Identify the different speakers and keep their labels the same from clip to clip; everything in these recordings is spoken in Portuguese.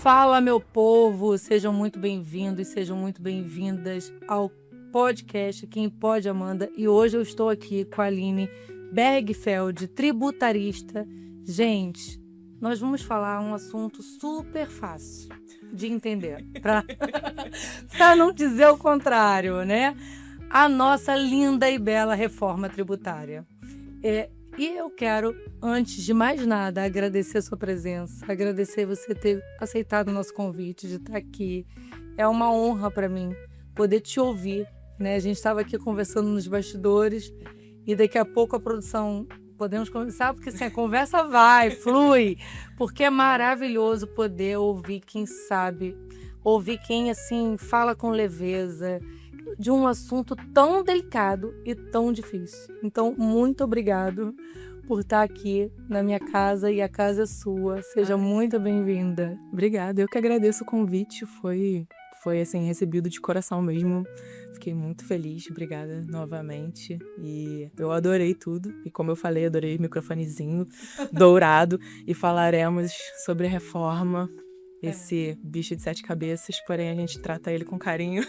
Speaker 1: Fala, meu povo! Sejam muito bem-vindos, sejam muito bem-vindas ao podcast Quem Pode Amanda. E hoje eu estou aqui com a Aline Bergfeld, tributarista. Gente, nós vamos falar um assunto super fácil de entender, para não dizer o contrário, né? A nossa linda e bela reforma tributária. E eu quero, antes de mais nada, agradecer a sua presença, agradecer você ter aceitado o nosso convite de estar aqui. É uma honra para mim poder te ouvir, né? A gente estava aqui conversando nos bastidores e daqui a pouco a produção podemos começar, porque assim, a conversa vai, flui, porque é maravilhoso poder ouvir quem sabe, ouvir quem assim fala com leveza de um assunto tão delicado e tão difícil. Então, muito obrigado por estar aqui na minha casa e a casa é sua. Seja muito bem-vinda.
Speaker 2: Obrigada, eu que agradeço o convite, foi assim, recebido de coração mesmo. Fiquei muito feliz, obrigada novamente. E eu adorei tudo. E como eu falei, adorei o microfonezinho dourado. E falaremos sobre a reforma. Esse bicho de 7 cabeças, porém a gente trata ele com carinho.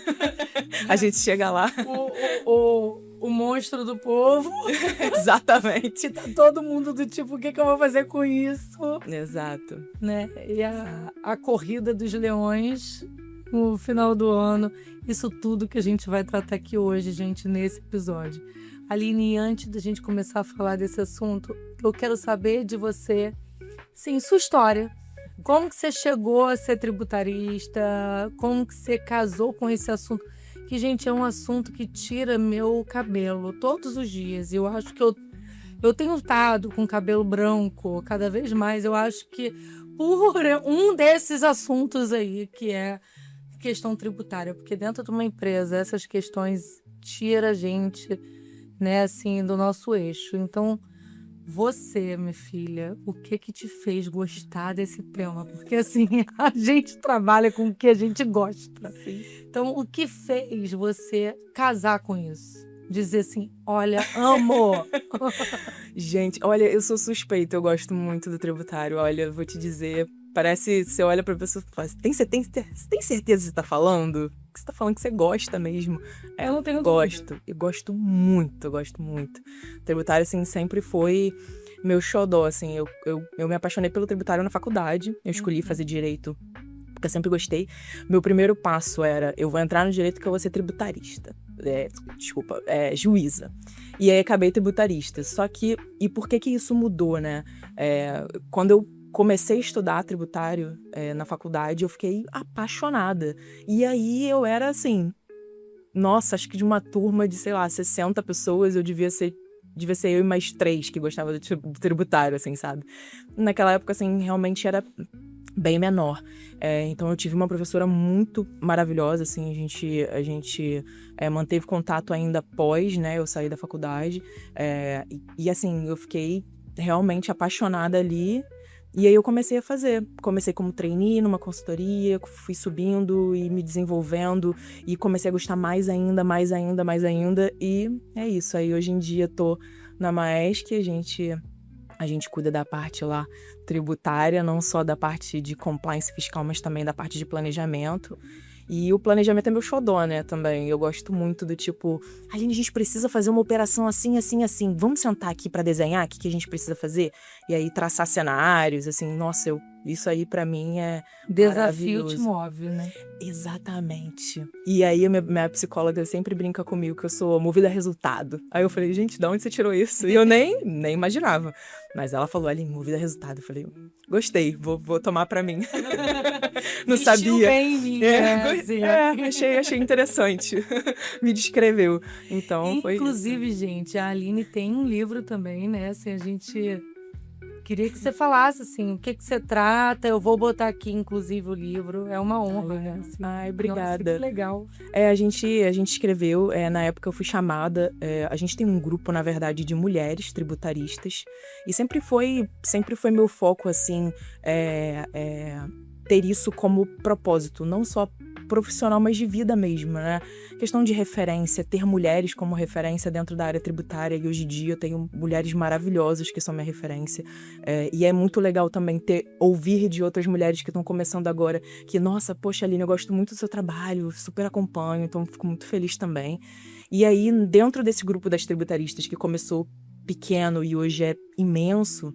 Speaker 2: A gente chega lá.
Speaker 1: O monstro do povo.
Speaker 2: Exatamente.
Speaker 1: Tá todo mundo do tipo, o que eu vou fazer com isso?
Speaker 2: Exato.
Speaker 1: Né? E a corrida dos leões no final do ano. Isso tudo que a gente vai tratar aqui hoje, gente, nesse episódio. Aline, antes da gente começar a falar desse assunto, eu quero saber de você, sim, sua história. Como que você chegou a ser tributarista? Como que você casou com esse assunto? Que, gente, é um assunto que tira meu cabelo todos os dias. Eu acho que eu tenho estado com cabelo branco cada vez mais. Eu acho que por um desses assuntos aí, que é questão tributária. Porque dentro de uma empresa, essas questões tiram a gente, né, assim, do nosso eixo. Então, você, minha filha, o que te fez gostar desse tema? Porque, assim, a gente trabalha com o que a gente gosta.
Speaker 2: Sim.
Speaker 1: Então, o que fez você casar com isso? Dizer assim, olha, amo!
Speaker 2: Gente, olha, eu sou suspeita, eu gosto muito do tributário. Olha, eu vou te dizer, parece, você olha pra pessoa e fala, tem certeza que você tá falando? Que você tá falando que você gosta mesmo?
Speaker 1: Eu não tenho
Speaker 2: dúvida. Eu gosto muito. Tributário, assim, sempre foi meu xodó, assim. Eu me apaixonei pelo tributário na faculdade. Eu escolhi fazer direito, porque eu sempre gostei. Meu primeiro passo era, eu vou entrar no direito que eu vou ser tributarista. Juíza. E aí acabei tributarista. Só que, e por que isso mudou, né? Quando eu comecei a estudar tributário na faculdade, eu fiquei apaixonada. E aí eu era assim, nossa, acho que de uma turma de, sei lá, 60 pessoas, eu devia ser eu e mais 3 que gostavam do tributário, assim, sabe? Naquela época, assim, realmente era bem menor. Então eu tive uma professora muito maravilhosa, assim, a gente manteve contato ainda após, né, eu saí da faculdade. E assim, eu fiquei realmente apaixonada ali. E aí eu comecei a fazer. Comecei como trainee numa consultoria, fui subindo e me desenvolvendo e comecei a gostar mais ainda. E é isso. Aí hoje em dia tô na Maersk, a gente cuida da parte lá tributária, não só da parte de compliance fiscal, mas também da parte de planejamento. E o planejamento é meu xodó, né, também. Eu gosto muito do tipo, a gente precisa fazer uma operação assim. Vamos sentar aqui pra desenhar o que a gente precisa fazer? E aí traçar cenários, assim, nossa, isso aí pra mim é
Speaker 1: desafio te move, né?
Speaker 2: Exatamente. E aí minha psicóloga sempre brinca comigo que eu sou movida a resultado. Aí eu falei, gente, de onde você tirou isso? E eu nem imaginava. Mas ela falou, ali, movida a resultado. Eu falei, gostei, vou tomar pra mim. Não sabia.
Speaker 1: Bem,
Speaker 2: Achei interessante. Me descreveu. Então, foi isso.
Speaker 1: Inclusive, gente, a Aline tem um livro também, né? Assim, a gente queria que você falasse, assim, o que você trata. Eu vou botar aqui, inclusive, o livro. É uma honra, né? Assim,
Speaker 2: ai, obrigada.
Speaker 1: Nossa, que legal.
Speaker 2: A gente escreveu, na época eu fui chamada, a gente tem um grupo, na verdade, de mulheres tributaristas. E sempre foi meu foco, assim, ter isso como propósito, não só profissional, mas de vida mesmo, né? Questão de referência, ter mulheres como referência dentro da área tributária, e hoje em dia eu tenho mulheres maravilhosas que são minha referência, e é muito legal também ouvir de outras mulheres que estão começando agora, que, nossa, poxa, Aline, eu gosto muito do seu trabalho, super acompanho, então fico muito feliz também. E aí, dentro desse grupo das tributaristas, que começou pequeno e hoje é imenso,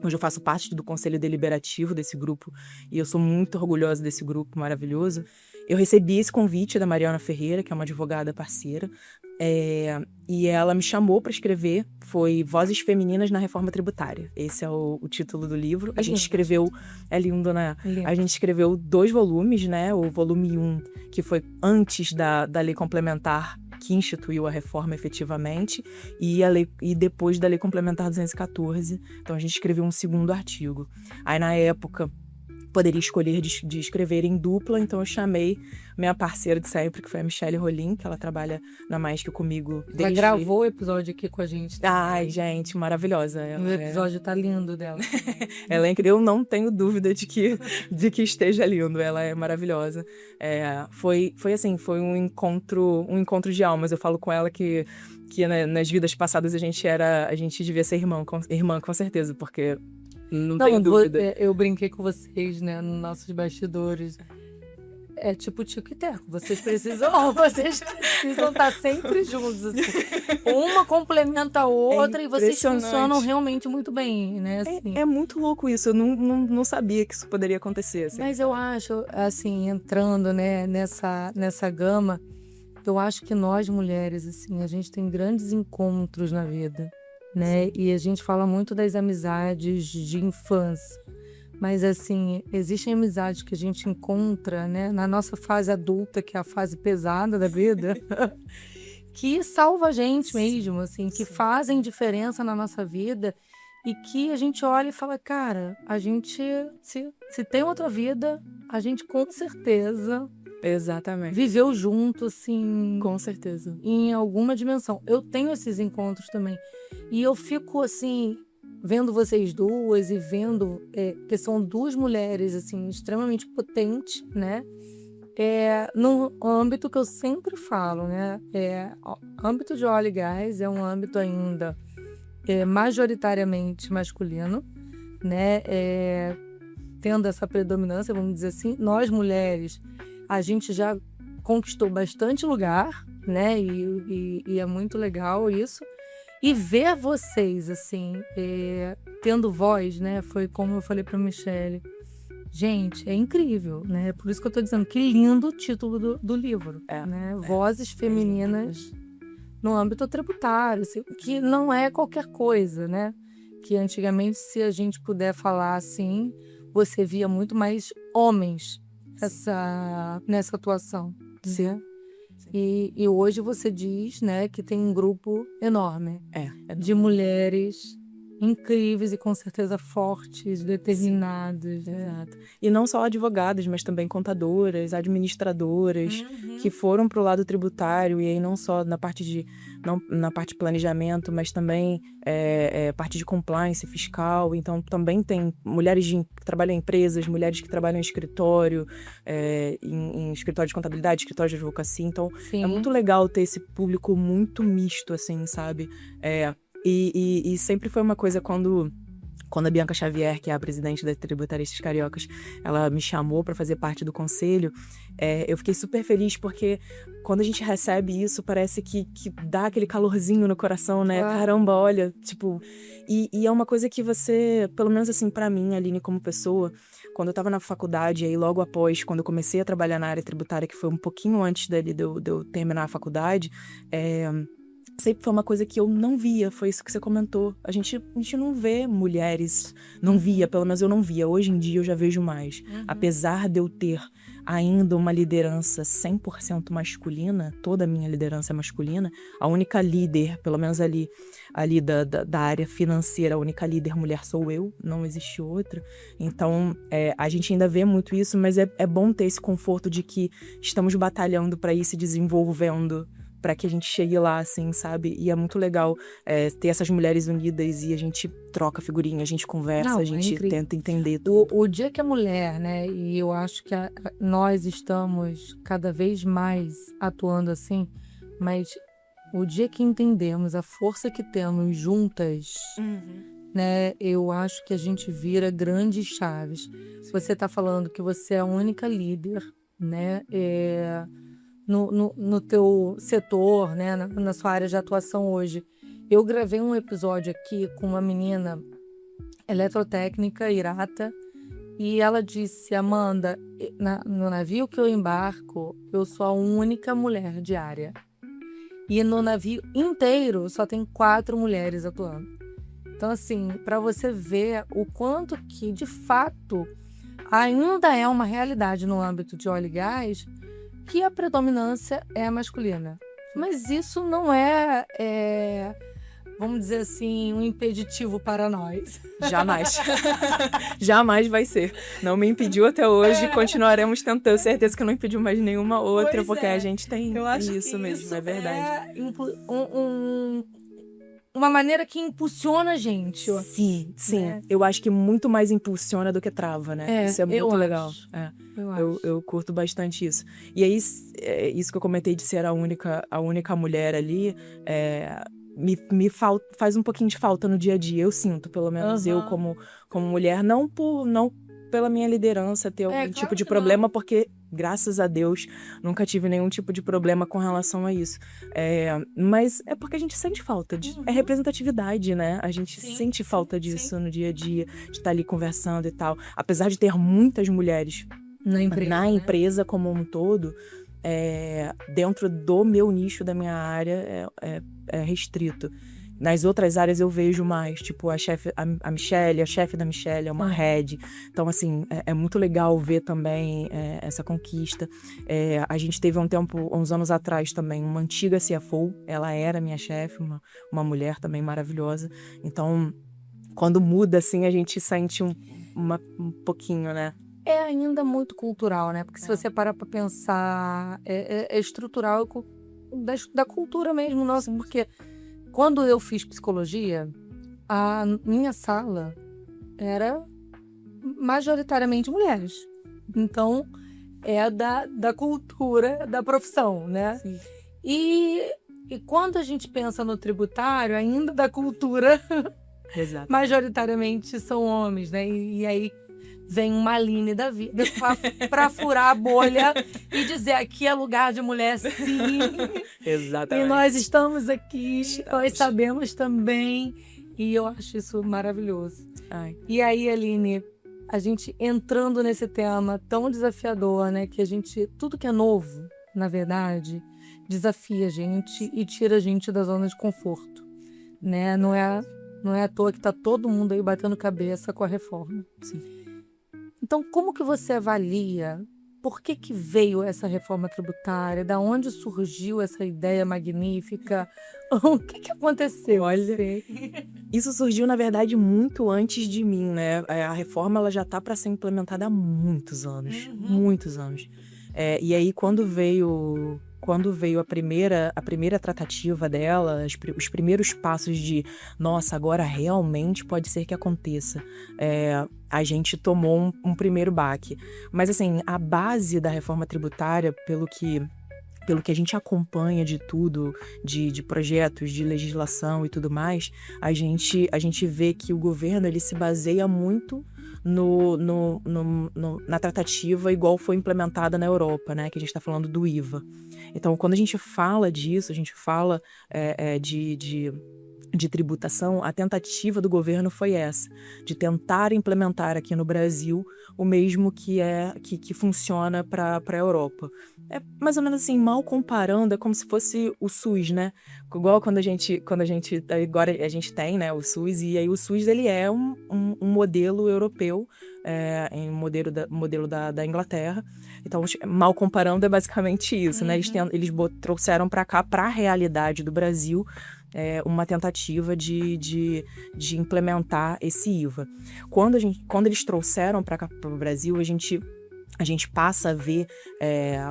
Speaker 2: hoje eu faço parte do conselho deliberativo desse grupo e eu sou muito orgulhosa desse grupo maravilhoso. Eu recebi esse convite da Mariana Ferreira, que é uma advogada parceira, e ela me chamou para escrever, foi Vozes Femininas na Reforma Tributária. Esse é o título do livro. A gente escreveu, é lindo, né? Lindo. A gente escreveu 2 volumes, né? O volume 1, que foi antes da lei complementar que instituiu a reforma efetivamente, e depois da Lei Complementar 214. Então a gente escreveu um segundo artigo. Aí na época poderia escolher de escrever em dupla, então eu chamei minha parceira de sempre, que foi a Michelle Rolim, que ela trabalha na Maisque comigo desde...
Speaker 1: Ela gravou o episódio aqui com a gente também.
Speaker 2: Ai, gente, maravilhosa.
Speaker 1: O episódio tá lindo dela.
Speaker 2: Ela é incrível, eu não tenho dúvida de que esteja lindo, ela é maravilhosa. Foi assim, foi um encontro de almas. Eu falo com ela que nas vidas passadas a gente devia ser irmã, com certeza, porque não tenho dúvida.
Speaker 1: Eu brinquei com vocês, né, nos nossos bastidores. É tipo Tico e Teco. Vocês precisam estar sempre juntos. Assim. Uma complementa a outra e vocês funcionam realmente muito bem, né? Assim.
Speaker 2: É muito louco isso. Eu não sabia que isso poderia acontecer. Assim.
Speaker 1: Mas eu acho, assim, entrando, né, nessa gama, eu acho que nós mulheres, assim, a gente tem grandes encontros na vida, né? E a gente fala muito das amizades de infância. Mas, assim, existem amizades que a gente encontra, né, na nossa fase adulta, que é a fase pesada da vida, que salva a gente mesmo, assim, que fazem diferença na nossa vida e que a gente olha e fala, cara, a gente, se tem outra vida, a gente com certeza...
Speaker 2: Exatamente.
Speaker 1: Viveu junto, assim...
Speaker 2: Com certeza.
Speaker 1: Em alguma dimensão. Eu tenho esses encontros também. E eu fico, assim... vendo vocês duas e vendo que são 2 mulheres assim extremamente potentes, né? No âmbito que eu sempre falo, né? O âmbito de óleo e gás é um âmbito ainda majoritariamente masculino, né? Tendo essa predominância, vamos dizer assim, nós mulheres, a gente já conquistou bastante lugar, né? E é muito legal isso. E ver vocês, assim, tendo voz, né? Foi como eu falei para Michelle. Gente, é incrível, né? Por isso que eu tô dizendo que lindo o título do livro, né? Vozes femininas no âmbito tributário, assim, que não é qualquer coisa, né? Que antigamente, se a gente puder falar assim, você via muito mais homens nessa atuação, né? E hoje você diz, né, que tem um grupo enorme de mulheres incríveis e com certeza fortes, determinadas.
Speaker 2: Exato. E não só advogadas, mas também contadoras, administradoras, que foram para o lado tributário, e aí não só na parte de planejamento, mas também parte de compliance fiscal. Então também tem mulheres que trabalham em empresas, mulheres que trabalham em escritório, em escritório de contabilidade, escritório de advocacia. Então é muito legal ter esse público muito misto, assim, sabe? E sempre foi uma coisa quando a Bianca Xavier, que é a presidente das Tributaristas Cariocas, ela me chamou para fazer parte do conselho, eu fiquei super feliz, porque quando a gente recebe isso, parece que dá aquele calorzinho no coração, né? Caramba, olha, tipo... E é uma coisa que você, pelo menos assim, para mim, Aline, como pessoa, quando eu tava na faculdade, aí logo após, quando eu comecei a trabalhar na área tributária, que foi um pouquinho antes de eu terminar a faculdade, sempre foi uma coisa que eu não via, foi isso que você comentou. A gente não vê mulheres, não via, pelo menos eu não via. Hoje em dia eu já vejo mais. Apesar de eu ter ainda uma liderança 100% masculina, toda a minha liderança é masculina, a única líder, pelo menos ali da área financeira, a única líder mulher sou eu, não existe outra. Então, a gente ainda vê muito isso, mas é bom ter esse conforto de que estamos batalhando para ir se desenvolvendo para que a gente chegue lá, assim, sabe? E é muito legal ter essas mulheres unidas e a gente troca figurinha, a gente conversa,
Speaker 1: Não,
Speaker 2: a
Speaker 1: é
Speaker 2: gente
Speaker 1: incrível.
Speaker 2: tenta entender tudo.
Speaker 1: O dia que a mulher, né, e eu acho que nós estamos cada vez mais atuando assim, mas o dia que entendemos a força que temos juntas, né, eu acho que a gente vira grandes chaves. Você está falando que você é a única líder, né, no teu setor, né, na sua área de atuação hoje. Eu gravei um episódio aqui com uma menina eletrotécnica, Irata, e ela disse: Amanda, no navio que eu embarco, eu sou a única mulher de área. E no navio inteiro só tem 4 mulheres atuando. Então, assim, para você ver o quanto que, de fato, ainda é uma realidade no âmbito de óleo e gás, que a predominância é masculina. Mas isso não vamos dizer assim, um impeditivo para nós.
Speaker 2: Jamais. Jamais vai ser. Não me impediu até hoje, continuaremos tentando. Tenho certeza que não impediu mais nenhuma outra,
Speaker 1: Pois
Speaker 2: porque
Speaker 1: é.
Speaker 2: a gente tem
Speaker 1: Eu acho
Speaker 2: isso
Speaker 1: que
Speaker 2: mesmo,
Speaker 1: isso
Speaker 2: é verdade.
Speaker 1: Uma maneira que impulsiona a gente.
Speaker 2: Sim.
Speaker 1: Né?
Speaker 2: Eu acho que muito mais impulsiona do que trava, né? Isso é muito legal. Eu curto bastante isso. E aí, isso que eu comentei de ser a única mulher ali, faz um pouquinho de falta no dia a dia. Eu sinto, pelo menos eu como mulher, não pela minha liderança ter algum tipo de problema, porque, graças a Deus, nunca tive nenhum tipo de problema com relação a isso. Mas é porque a gente sente falta é representatividade, né? A gente sente falta disso no dia a dia, de estar ali conversando e tal. Apesar de ter muitas mulheres na empresa como um todo, dentro do meu nicho, da minha área, é restrito. Nas outras áreas eu vejo mais, tipo a chefe da Michelle é uma head. Então, assim, é muito legal ver também essa conquista. A gente teve uns anos atrás também, uma antiga CFO, ela era minha chefe, uma mulher também maravilhosa. Então, quando muda, assim, a gente sente um pouquinho, né?
Speaker 1: É ainda muito cultural, né? Porque se você parar pra pensar, é estrutural da cultura mesmo nossa, porque quando eu fiz psicologia, a minha sala era majoritariamente mulheres. Então, é da cultura da profissão, né?
Speaker 2: Sim.
Speaker 1: E quando a gente pensa no tributário, ainda da cultura, majoritariamente são homens, né? E aí vem uma Aline da vida pra furar a bolha e dizer: aqui é lugar de mulher, sim.
Speaker 2: Exatamente.
Speaker 1: E nós estamos aqui, nós sabemos também. E eu acho isso maravilhoso. E aí, Aline, a gente entrando nesse tema tão desafiador, né? Que tudo que é novo, na verdade, desafia a gente e tira a gente da zona de conforto, né? Não é à toa que tá todo mundo aí batendo cabeça com a reforma.
Speaker 2: Sim.
Speaker 1: Então, como que você avalia? Por que veio essa reforma tributária? Da onde surgiu essa ideia magnífica? O que aconteceu?
Speaker 2: Olha, isso surgiu, na verdade, muito antes de mim, né? A reforma ela já está para ser implementada há muitos anos. Muitos anos. E aí, quando veio a primeira tratativa dela, os primeiros passos de, nossa, agora realmente pode ser que aconteça, a gente tomou um primeiro baque. Mas, assim, a base da reforma tributária, pelo que a gente acompanha de tudo, de projetos, de legislação e tudo mais, a gente vê que o governo ele se baseia muito na tratativa igual foi implementada na Europa, né? Que a gente está falando do IVA. Então, quando a gente fala disso, a gente fala de tributação, a tentativa do governo foi essa, de tentar implementar aqui no Brasil o mesmo que funciona para a Europa. É mais ou menos assim, mal comparando, é como se fosse o SUS, né? Igual quando a gente agora a gente tem, né, o SUS, e aí o SUS ele é um modelo europeu, em modelo da Inglaterra. Então, mal comparando, é basicamente isso, né? Eles trouxeram para cá, para a realidade do Brasil, uma tentativa de implementar esse IVA. Quando eles trouxeram para cá, para o Brasil, a gente a gente passa a ver,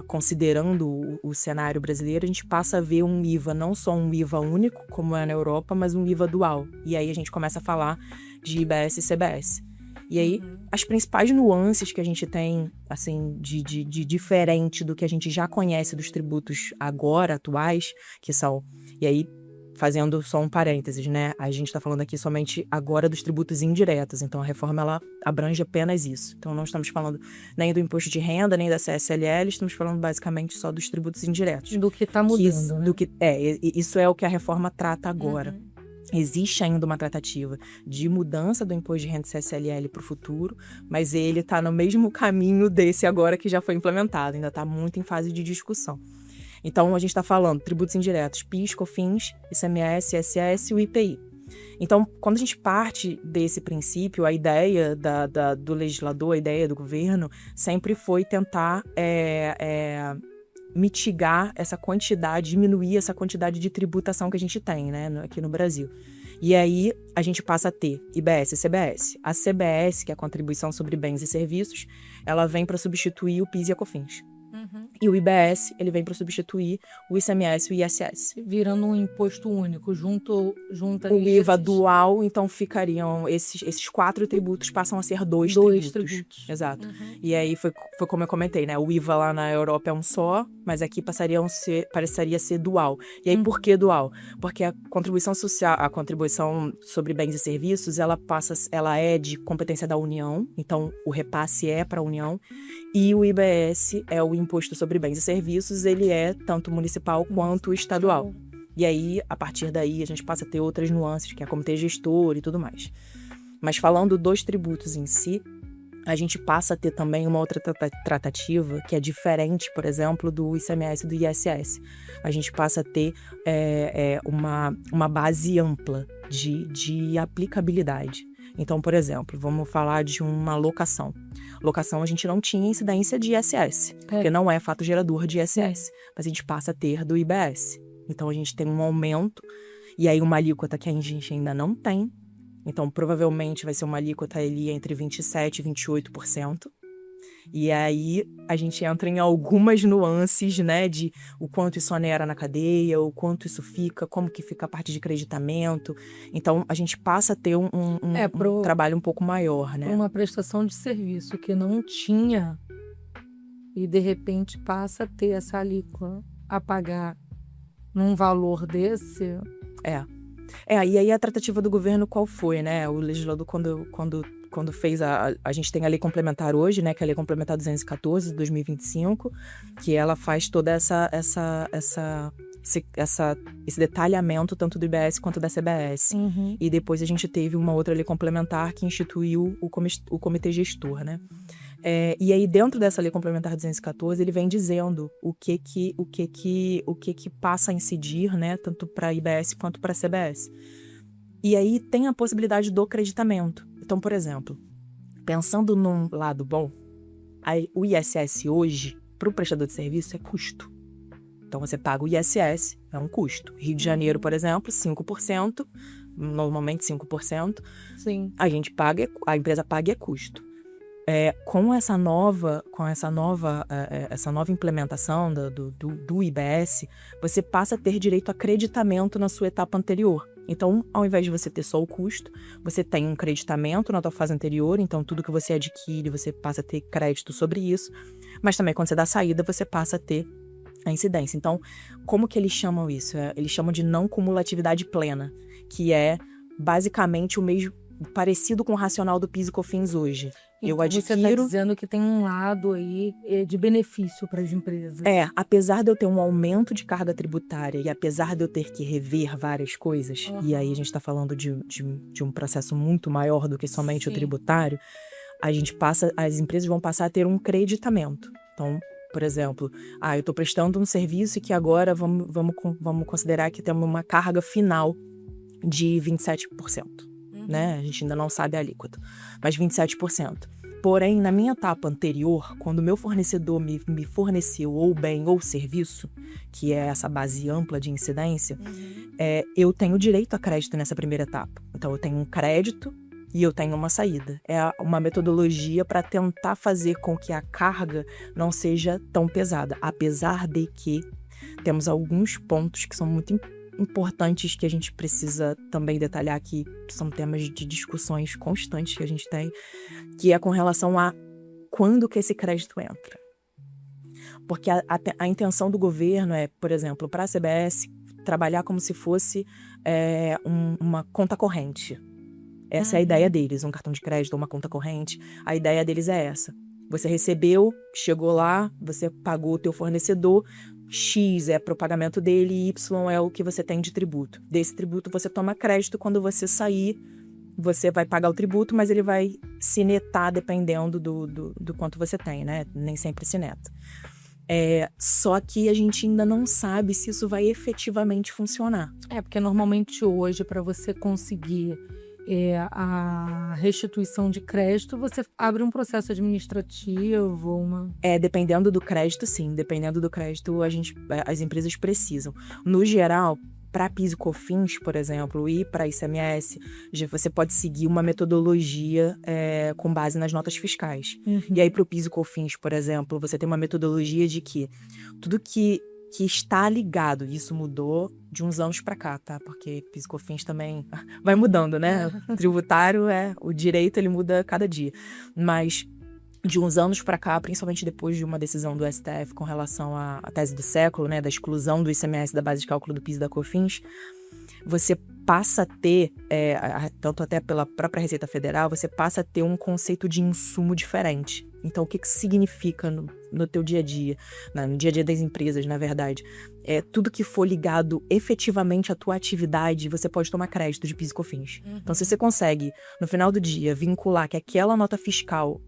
Speaker 2: considerando o cenário brasileiro, a gente passa a ver um IVA, não só um IVA único, como é na Europa, mas um IVA dual. E aí a gente começa a falar de IBS e CBS. E aí, as principais nuances que a gente tem, assim, de diferente do que a gente já conhece dos tributos agora, atuais, que são... E aí, fazendo só um parênteses, né? A gente está falando aqui somente agora dos tributos indiretos. Então, a reforma, ela abrange apenas isso. Então, não estamos falando nem do imposto de renda, nem da CSLL, estamos falando basicamente só dos tributos indiretos.
Speaker 1: Do que está mudando, né?
Speaker 2: Isso é o que a reforma trata agora. Existe ainda uma tratativa de mudança do imposto de renda CSLL para o futuro, mas ele está no mesmo caminho desse agora que já foi implementado, ainda está muito em fase de discussão. Então, a gente está falando tributos indiretos, PIS, COFINS, ICMS, ISS e o IPI. Então, quando a gente parte desse princípio, a ideia do legislador, a ideia do governo, sempre foi tentar mitigar essa quantidade, diminuir essa quantidade de tributação que a gente tem, né, aqui no Brasil. E aí, a gente passa a ter IBS e CBS. A CBS, que é a Contribuição sobre Bens e Serviços, ela vem para substituir o PIS e a COFINS. E o IBS, ele vem para substituir o ICMS e o ISS.
Speaker 1: Virando um imposto único, junta
Speaker 2: o IVA dual, então ficariam esses 4 tributos passam a ser dois tributos. Exato. E aí foi como eu comentei, né? O IVA lá na Europa é um só, mas aqui pareceria ser dual. E aí por que dual? Porque a contribuição social, a contribuição sobre bens e serviços, ela é de competência da União, então o repasse é para a União, e o IBS é o imposto sobre bens e serviços, ele é tanto municipal quanto estadual. E aí, a partir daí, a gente passa a ter outras nuances, que é comitê gestor e tudo mais. Mas falando dos tributos em si, a gente passa a ter também uma outra tratativa que é diferente, por exemplo, do ICMS e do ISS. A gente passa a ter uma base ampla de aplicabilidade. Então, por exemplo, vamos falar de uma locação. Locação, a gente não tinha incidência de ISS, porque não é fato gerador de ISS, mas a gente passa a ter do IBS. Então, a gente tem um aumento, e aí uma alíquota que a gente ainda não tem. Então, provavelmente vai ser uma alíquota ali entre 27% e 28%. E aí, a gente entra em algumas nuances, né, de o quanto isso onera na cadeia, o quanto isso fica, como que fica a parte de creditamento. Então, a gente passa a ter um trabalho um pouco maior, né?
Speaker 1: Uma prestação de serviço que não tinha e, de repente, passa a ter essa alíquota a pagar num valor desse.
Speaker 2: E aí a tratativa do governo qual foi, né? O legislador, quando fez a gente tem a lei complementar hoje, né, que é a lei complementar 214 de 2025, que ela faz toda esse detalhamento tanto do IBS quanto da CBS. E depois a gente teve uma outra lei complementar que instituiu o comitê gestor, né? E aí dentro dessa lei complementar 214 ele vem dizendo o que passa a incidir, né, tanto para IBS quanto para CBS. E aí tem a possibilidade do creditamento. Então, por exemplo, pensando num lado bom, o ISS hoje, para o prestador de serviço, é custo. Então, você paga o ISS, é um custo. Rio de Janeiro, por exemplo, 5%, normalmente 5%.
Speaker 1: Sim.
Speaker 2: A empresa paga e é custo. Com essa nova implementação do IBS, você passa a ter direito a creditamento na sua etapa anterior. Então, ao invés de você ter só o custo, você tem um creditamento na tua fase anterior, então tudo que você adquire, você passa a ter crédito sobre isso, mas também quando você dá saída, você passa a ter a incidência. Então, como que eles chamam isso? Eles chamam de não cumulatividade plena, que é basicamente o mesmo, parecido com o racional do PIS e COFINS hoje.
Speaker 1: Então, você está dizendo que tem um lado aí de benefício para as empresas.
Speaker 2: Apesar de eu ter um aumento de carga tributária e apesar de eu ter que rever várias coisas, e aí a gente está falando de um processo muito maior do que somente o tributário, as empresas vão passar a ter um creditamento. Então, por exemplo, eu estou prestando um serviço que agora vamos considerar que temos uma carga final de 27%. Né? A gente ainda não sabe a alíquota, mas 27%. Porém, na minha etapa anterior, quando o meu fornecedor me forneceu ou bem ou serviço, que é essa base ampla de incidência, eu tenho direito a crédito nessa primeira etapa. Então, eu tenho um crédito e eu tenho uma saída. É uma metodologia para tentar fazer com que a carga não seja tão pesada, apesar de que temos alguns pontos que são muito importantes que a gente precisa também detalhar, que são temas de discussões constantes que a gente tem, que é com relação a quando que esse crédito entra. Porque a intenção do governo é, por exemplo, para a CBS, trabalhar como se fosse uma conta corrente. Essa é a ideia deles, um cartão de crédito ou uma conta corrente. A ideia deles é essa. Você recebeu, chegou lá, você pagou o teu fornecedor, X é para o pagamento dele e Y é o que você tem de tributo. Desse tributo você toma crédito, quando você sair, você vai pagar o tributo, mas ele vai se netar dependendo do quanto você tem, né? Nem sempre se neta. Só que a gente ainda não sabe se isso vai efetivamente funcionar.
Speaker 1: Porque normalmente hoje, para você conseguir a restituição de crédito, você abre um processo administrativo,
Speaker 2: dependendo do crédito, sim. Dependendo do crédito, as empresas precisam. No geral, para PIS e COFINS, por exemplo, e para ICMS, você pode seguir uma metodologia com base nas notas fiscais. E aí, para o PIS e COFINS, por exemplo, você tem uma metodologia de que tudo que está ligado, isso mudou de uns anos para cá, tá? Porque PIS e COFINS também vai mudando, né? O tributário, o direito, ele muda cada dia. Mas de uns anos para cá, principalmente depois de uma decisão do STF com relação à tese do século, né, da exclusão do ICMS da base de cálculo do PIS e da COFINS, você passa a ter, tanto até pela própria Receita Federal, você passa a ter um conceito de insumo diferente. Então, o que significa no teu dia a dia, no dia a dia das empresas, na verdade? Tudo que for ligado efetivamente à tua atividade, você pode tomar crédito de PIS e COFINS. Então, se você consegue, no final do dia, vincular que aquela nota fiscal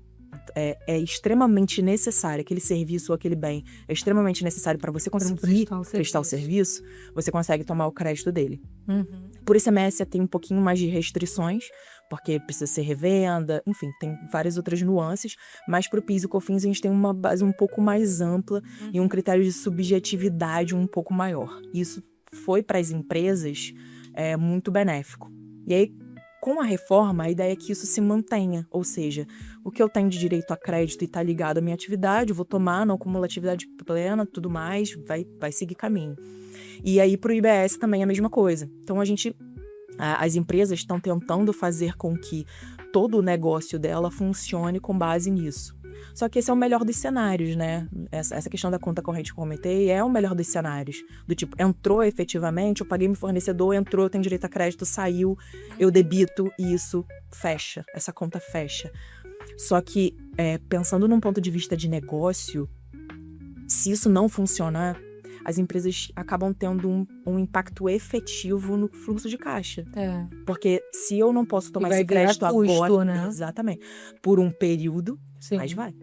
Speaker 2: é extremamente necessário, aquele serviço ou aquele bem é extremamente necessário para você conseguir prestar o serviço, você consegue tomar o crédito dele. Por ICMS tem um pouquinho mais de restrições, porque precisa ser revenda, enfim, tem várias outras nuances, mas para o PIS e COFINS a gente tem uma base um pouco mais ampla e um critério de subjetividade um pouco maior. Isso foi para as empresas muito benéfico. E aí, com a reforma, a ideia é que isso se mantenha, ou seja, o que eu tenho de direito a crédito e está ligado à minha atividade, eu vou tomar na cumulatividade plena, tudo mais, vai seguir caminho. E aí, para o IBS também é a mesma coisa. Então, as empresas estão tentando fazer com que todo o negócio dela funcione com base nisso. Só que esse é o melhor dos cenários, né? Essa questão da conta corrente que eu comentei é o melhor dos cenários. Do tipo, entrou efetivamente, eu paguei meu fornecedor, entrou, eu tenho direito a crédito, saiu, eu debito e isso fecha, essa conta fecha. Só que, pensando num ponto de vista de negócio, se isso não funcionar, as empresas acabam tendo um impacto efetivo no fluxo de caixa. Porque se eu não posso tomar esse crédito agora, né? Exatamente, por um período, sim, mas vai.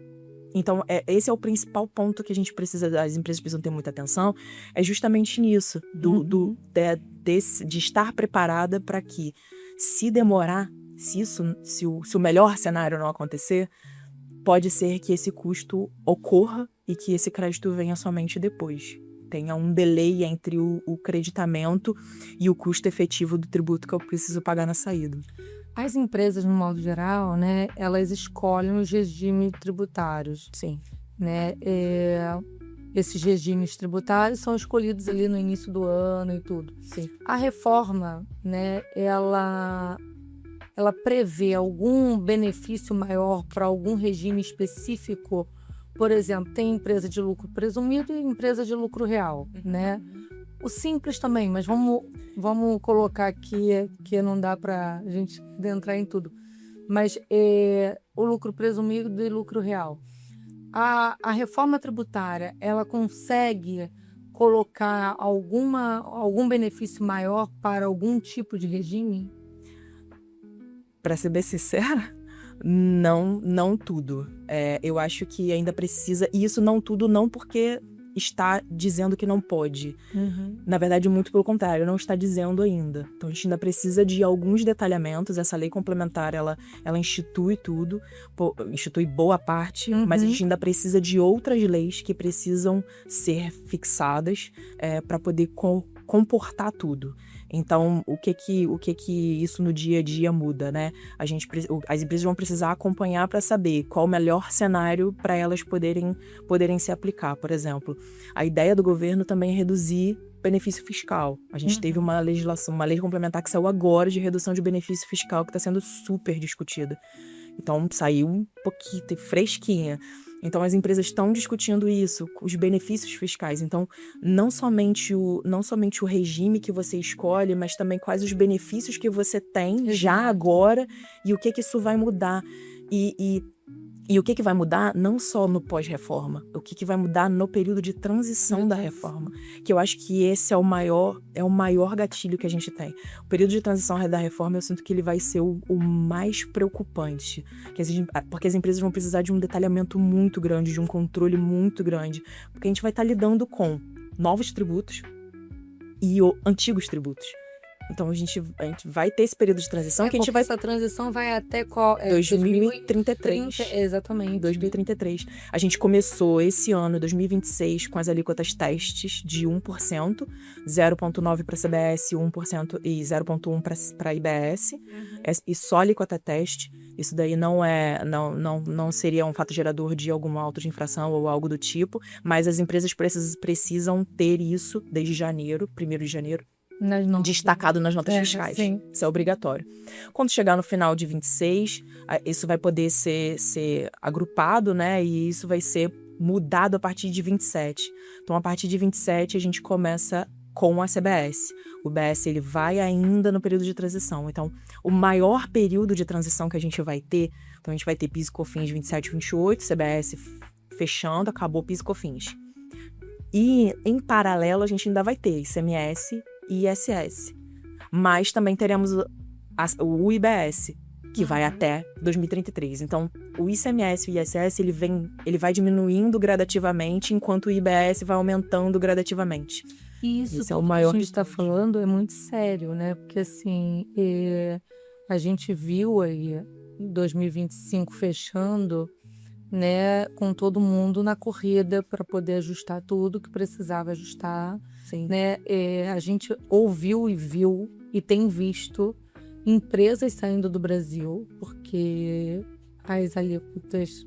Speaker 2: Então, esse é o principal ponto que as empresas precisam ter muita atenção, é justamente nisso, de estar preparada para que, se demorar, se o melhor cenário não acontecer, pode ser que esse custo ocorra e que esse crédito venha somente depois. Tenha um delay entre o creditamento e o custo efetivo do tributo que eu preciso pagar na saída.
Speaker 1: As empresas, no modo geral, né, elas escolhem os regimes tributários.
Speaker 2: Sim.
Speaker 1: Né? Esses regimes tributários são escolhidos ali no início do ano e tudo.
Speaker 2: Sim.
Speaker 1: A reforma, né, ela prevê algum benefício maior para algum regime específico. Por exemplo, tem empresa de lucro presumido e empresa de lucro real, né? O simples também, mas vamos colocar aqui que não dá para a gente entrar em tudo. Mas o lucro presumido e lucro real. A reforma tributária, ela consegue colocar algum benefício maior para algum tipo de regime?
Speaker 2: Para ser bem sincera, não tudo. Eu acho que ainda precisa... E isso não tudo, não porque está dizendo que não pode. Na verdade, muito pelo contrário, não está dizendo ainda. Então, a gente ainda precisa de alguns detalhamentos. Essa lei complementar, ela institui tudo, institui boa parte, mas a gente ainda precisa de outras leis que precisam ser fixadas para poder comportar tudo. Então, o que que isso no dia a dia muda, né? As empresas vão precisar acompanhar para saber qual o melhor cenário para elas poderem se aplicar. Por exemplo, a ideia do governo também é reduzir benefício fiscal. A gente teve uma legislação, uma lei complementar que saiu agora de redução de benefício fiscal que está sendo super discutida. Então, saiu um pouquinho, fresquinha. Então, as empresas estão discutindo isso, os benefícios fiscais. Então, não somente o regime que você escolhe, mas também quais os benefícios que você tem já agora e o que isso vai mudar. E o que vai mudar não só no pós-reforma, o que vai mudar no período de transição da reforma. Que eu acho que esse é o maior gatilho que a gente tem. O período de transição da reforma, eu sinto que ele vai ser o mais preocupante. Porque as empresas vão precisar de um detalhamento muito grande, de um controle muito grande. Porque a gente vai estar lidando com novos tributos e antigos tributos. Então, a gente vai ter esse período de transição que a gente vai...
Speaker 1: Essa transição vai até qual?
Speaker 2: 2033.
Speaker 1: Exatamente.
Speaker 2: 2033. A gente começou esse ano, 2026, com as alíquotas testes de 1%, 0,9% para CBS, 1% e 0,1% para IBS. E só alíquota teste. Isso daí não seria um fato gerador de algum auto de infração ou algo do tipo, mas as empresas precisam ter isso desde janeiro, 1º de janeiro, destacado nas notas fiscais.
Speaker 1: Sim.
Speaker 2: Isso é obrigatório. Quando chegar no final de 26, isso vai poder ser agrupado, né? E isso vai ser mudado a partir de 27. Então, a partir de 27, a gente começa com a CBS. O BS, ele vai ainda no período de transição. Então, o maior período de transição que a gente vai ter, então a gente vai ter PIS e COFINS 27 e 28, CBS fechando, acabou PIS e COFINS. E, em paralelo, a gente ainda vai ter ICMS e ISS. Mas também teremos o IBS, que vai até 2033. Então, o ICMS e o ISS, ele vai diminuindo gradativamente, enquanto o IBS vai aumentando gradativamente.
Speaker 1: Isso
Speaker 2: é o maior
Speaker 1: que a gente está falando é muito sério, né? Porque, assim, a gente viu aí 2025 fechando, né, com todo mundo na corrida para poder ajustar tudo que precisava ajustar.
Speaker 2: Sim.
Speaker 1: Né? A gente ouviu e viu e tem visto empresas saindo do Brasil porque as alíquotas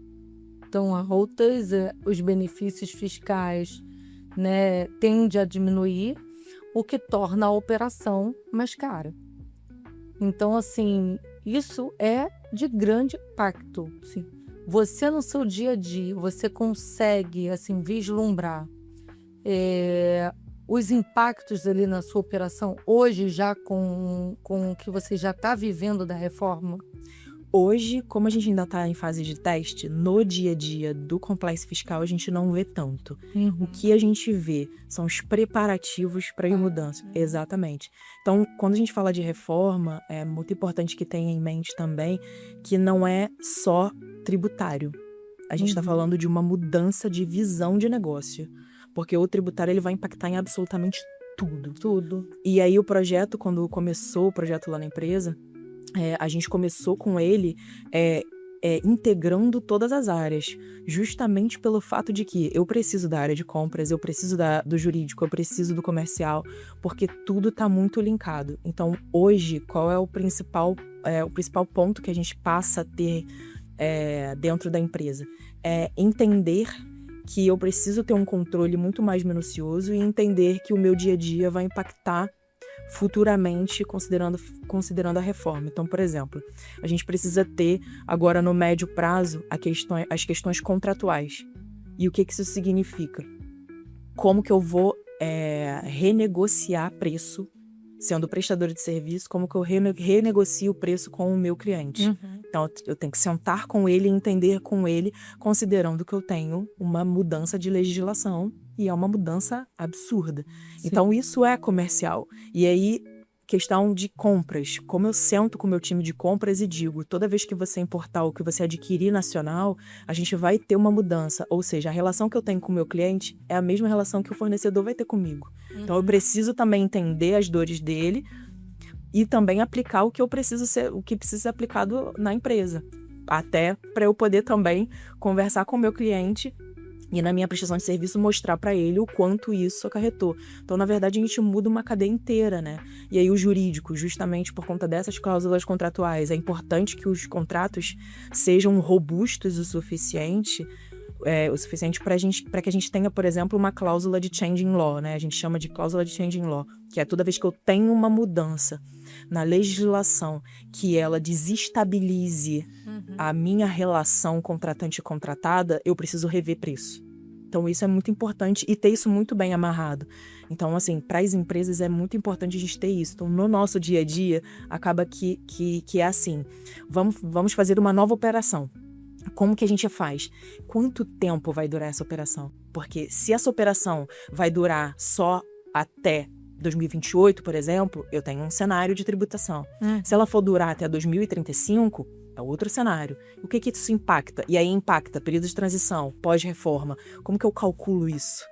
Speaker 1: estão altas, os benefícios fiscais, né, tendem a diminuir, o que torna a operação mais cara. Então, assim, isso é de grande impacto. Assim. Você, no seu dia a dia, você consegue, assim, vislumbrar os impactos ali na sua operação hoje, já com o que você já está vivendo da reforma?
Speaker 2: Hoje, como a gente ainda está em fase de teste, no dia a dia do compliance fiscal a gente não vê tanto. O que a gente vê são os preparativos para a mudança. Exatamente. Então, quando a gente fala de reforma, é muito importante que tenha em mente também que não é só tributário. A gente está falando de uma mudança de visão de negócio. Porque o tributário ele vai impactar em absolutamente tudo. E aí o projeto, quando começou o projeto lá na empresa, a gente começou com ele integrando todas as áreas, justamente pelo fato de que eu preciso da área de compras, eu preciso do jurídico, eu preciso do comercial, porque tudo está muito linkado. Então, hoje, qual é o principal ponto que a gente passa a ter dentro da empresa? É entender que eu preciso ter um controle muito mais minucioso e entender que o meu dia a dia vai impactar futuramente, considerando a reforma. Então, por exemplo, a gente precisa ter agora no médio prazo as questões contratuais. E o que isso significa? Como que eu vou renegociar preço, sendo prestador de serviço, como que eu renegocio o preço com o meu cliente. Então, eu tenho que sentar com ele e entender com ele, considerando que eu tenho uma mudança de legislação e é uma mudança absurda. Sim. Então, isso é comercial. E aí, questão de compras. Como eu sento com o meu time de compras e digo, toda vez que você importar ou que você adquirir nacional, a gente vai ter uma mudança. Ou seja, a relação que eu tenho com o meu cliente é a mesma relação que o fornecedor vai ter comigo. Então, eu preciso também entender as dores dele e também aplicar o que precisa ser aplicado na empresa. Até para eu poder também conversar com o meu cliente e na minha prestação de serviço mostrar para ele o quanto isso acarretou. Então, na verdade, a gente muda uma cadeia inteira, né? E aí o jurídico, justamente por conta dessas cláusulas contratuais, é importante que os contratos sejam robustos o suficiente para que a gente tenha, por exemplo, uma cláusula de changing law, né? A gente chama de cláusula de changing law, que é toda vez que eu tenho uma mudança na legislação que ela desestabilize a minha relação contratante e contratada, eu preciso rever preço. Então, isso é muito importante e ter isso muito bem amarrado. Então, assim, para as empresas é muito importante a gente ter isso. Então, no nosso dia a dia, acaba que é assim, vamos fazer uma nova operação. Como que a gente faz? Quanto tempo vai durar essa operação? Porque se essa operação vai durar só até 2028, por exemplo, eu tenho um cenário de tributação. Se ela for durar até 2035, é outro cenário. O que isso impacta? E aí impacta período de transição, pós-reforma. Como que eu calculo isso?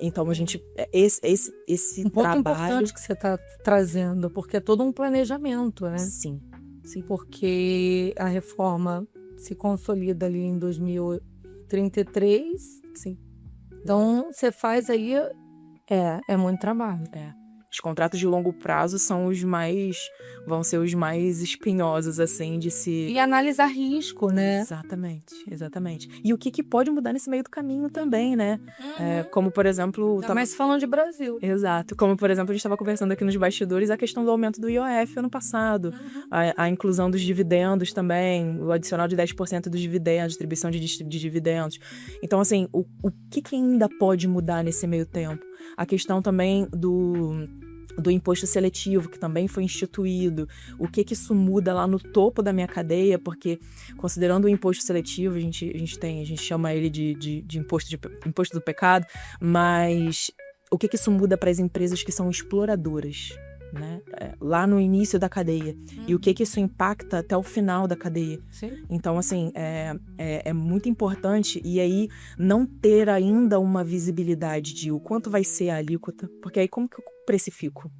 Speaker 2: Então, a gente... Esse
Speaker 1: um ponto
Speaker 2: trabalho...
Speaker 1: importante que você está trazendo, porque é todo um planejamento, né?
Speaker 2: Sim.
Speaker 1: Sim, porque a reforma se consolida ali em 2033.
Speaker 2: Sim.
Speaker 1: Então, você faz aí... É muito trabalho.
Speaker 2: Os contratos de longo prazo vão ser os mais espinhosos, assim, de se...
Speaker 1: E analisar risco, né?
Speaker 2: Exatamente. E o que pode mudar nesse meio do caminho também, né? Como, por exemplo...
Speaker 1: Mas falando de Brasil.
Speaker 2: Exato. Como, por exemplo, a gente estava conversando aqui nos bastidores, a questão do aumento do IOF ano passado. A inclusão dos dividendos também, o adicional de 10% dos dividendos, distribuição de dividendos. Então, assim, o que ainda pode mudar nesse meio tempo? A questão também do imposto seletivo, que também foi instituído, o que isso muda lá no topo da minha cadeia, porque considerando o imposto seletivo, a gente chama ele de imposto do pecado, mas o que isso muda para as empresas que são exploradoras, né? Lá no início da cadeia, e o que isso impacta até o final da cadeia.
Speaker 1: Sim.
Speaker 2: Então, assim, é muito importante, e aí não ter ainda uma visibilidade de o quanto vai ser a alíquota, porque aí como que eu precifico?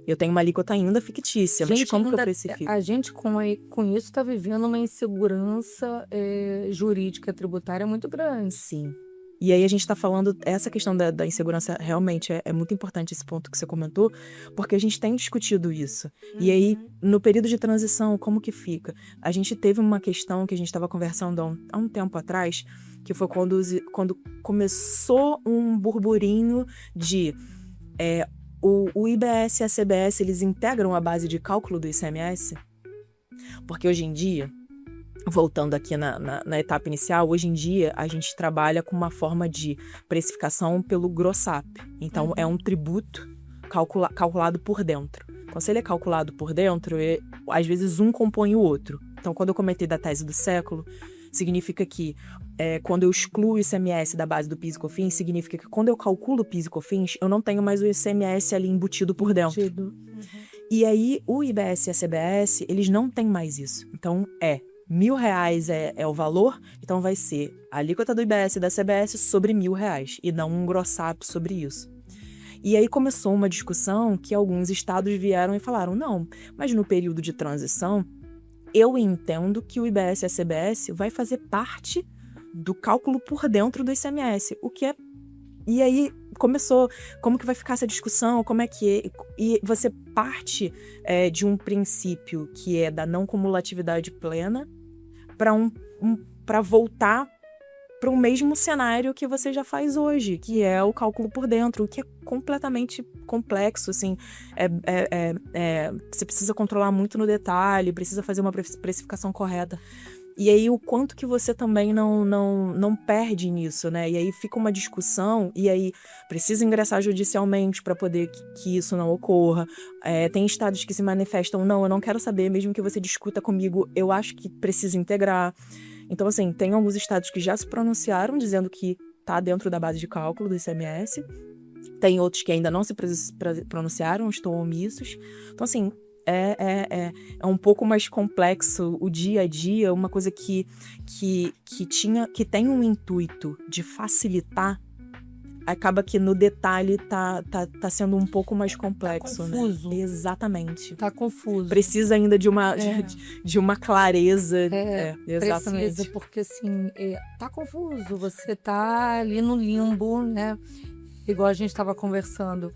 Speaker 2: Eu tenho uma alíquota ainda fictícia, mas como que eu precifico?
Speaker 1: A gente com isso está vivendo uma insegurança jurídica tributária muito grande.
Speaker 2: Sim. E aí a gente está falando, essa questão da insegurança realmente é muito importante esse ponto que você comentou, porque a gente tem discutido isso. E aí, no período de transição, como que fica? A gente teve uma questão que a gente estava conversando há um tempo atrás, que foi quando começou um burburinho de o IBS e a CBS, eles integram a base de cálculo do ICMS, porque hoje em dia, voltando aqui na etapa inicial, hoje em dia a gente trabalha com uma forma de precificação pelo gross-up. Então, é um tributo calculado por dentro. Então, se ele é calculado por dentro, às vezes um compõe o outro. Então, quando eu comentei da tese do século, significa que quando eu excluo o ICMS da base do PIS e COFINS, significa que quando eu calculo o PIS e COFINS, eu não tenho mais o ICMS ali embutido por dentro. E aí, o IBS e a CBS, eles não têm mais isso. Então, R$1.000 é o valor, então vai ser a alíquota do IBS e da CBS sobre R$1.000, e não um gross-up sobre isso. E aí começou uma discussão que alguns estados vieram e falaram, não, mas no período de transição, eu entendo que o IBS e a CBS vai fazer parte do cálculo por dentro do ICMS, o que é... E aí começou, como que vai ficar essa discussão, como é que é? E você parte de um princípio que é da não cumulatividade plena para voltar para o mesmo cenário que você já faz hoje, que é o cálculo por dentro, o que é completamente complexo, assim, você precisa controlar muito no detalhe, precisa fazer uma precificação correta. E aí, o quanto que você também não perde nisso, né? E aí fica uma discussão, e aí precisa ingressar judicialmente para poder que isso não ocorra. Tem estados que se manifestam, não, eu não quero saber, mesmo que você discuta comigo, eu acho que precisa integrar. Então, assim, tem alguns estados que já se pronunciaram dizendo que está dentro da base de cálculo do ICMS. Tem outros que ainda não se pronunciaram, estão omissos. Então, assim, é um pouco mais complexo o dia a dia, uma coisa que tem um intuito de facilitar, acaba que no detalhe tá sendo um pouco mais complexo,
Speaker 1: tá confuso.
Speaker 2: Né? Exatamente.
Speaker 1: Tá confuso.
Speaker 2: Precisa ainda de uma, de uma clareza. Exatamente.
Speaker 1: Precisa, porque assim, tá confuso. Você tá ali no limbo, né? Igual a gente estava conversando.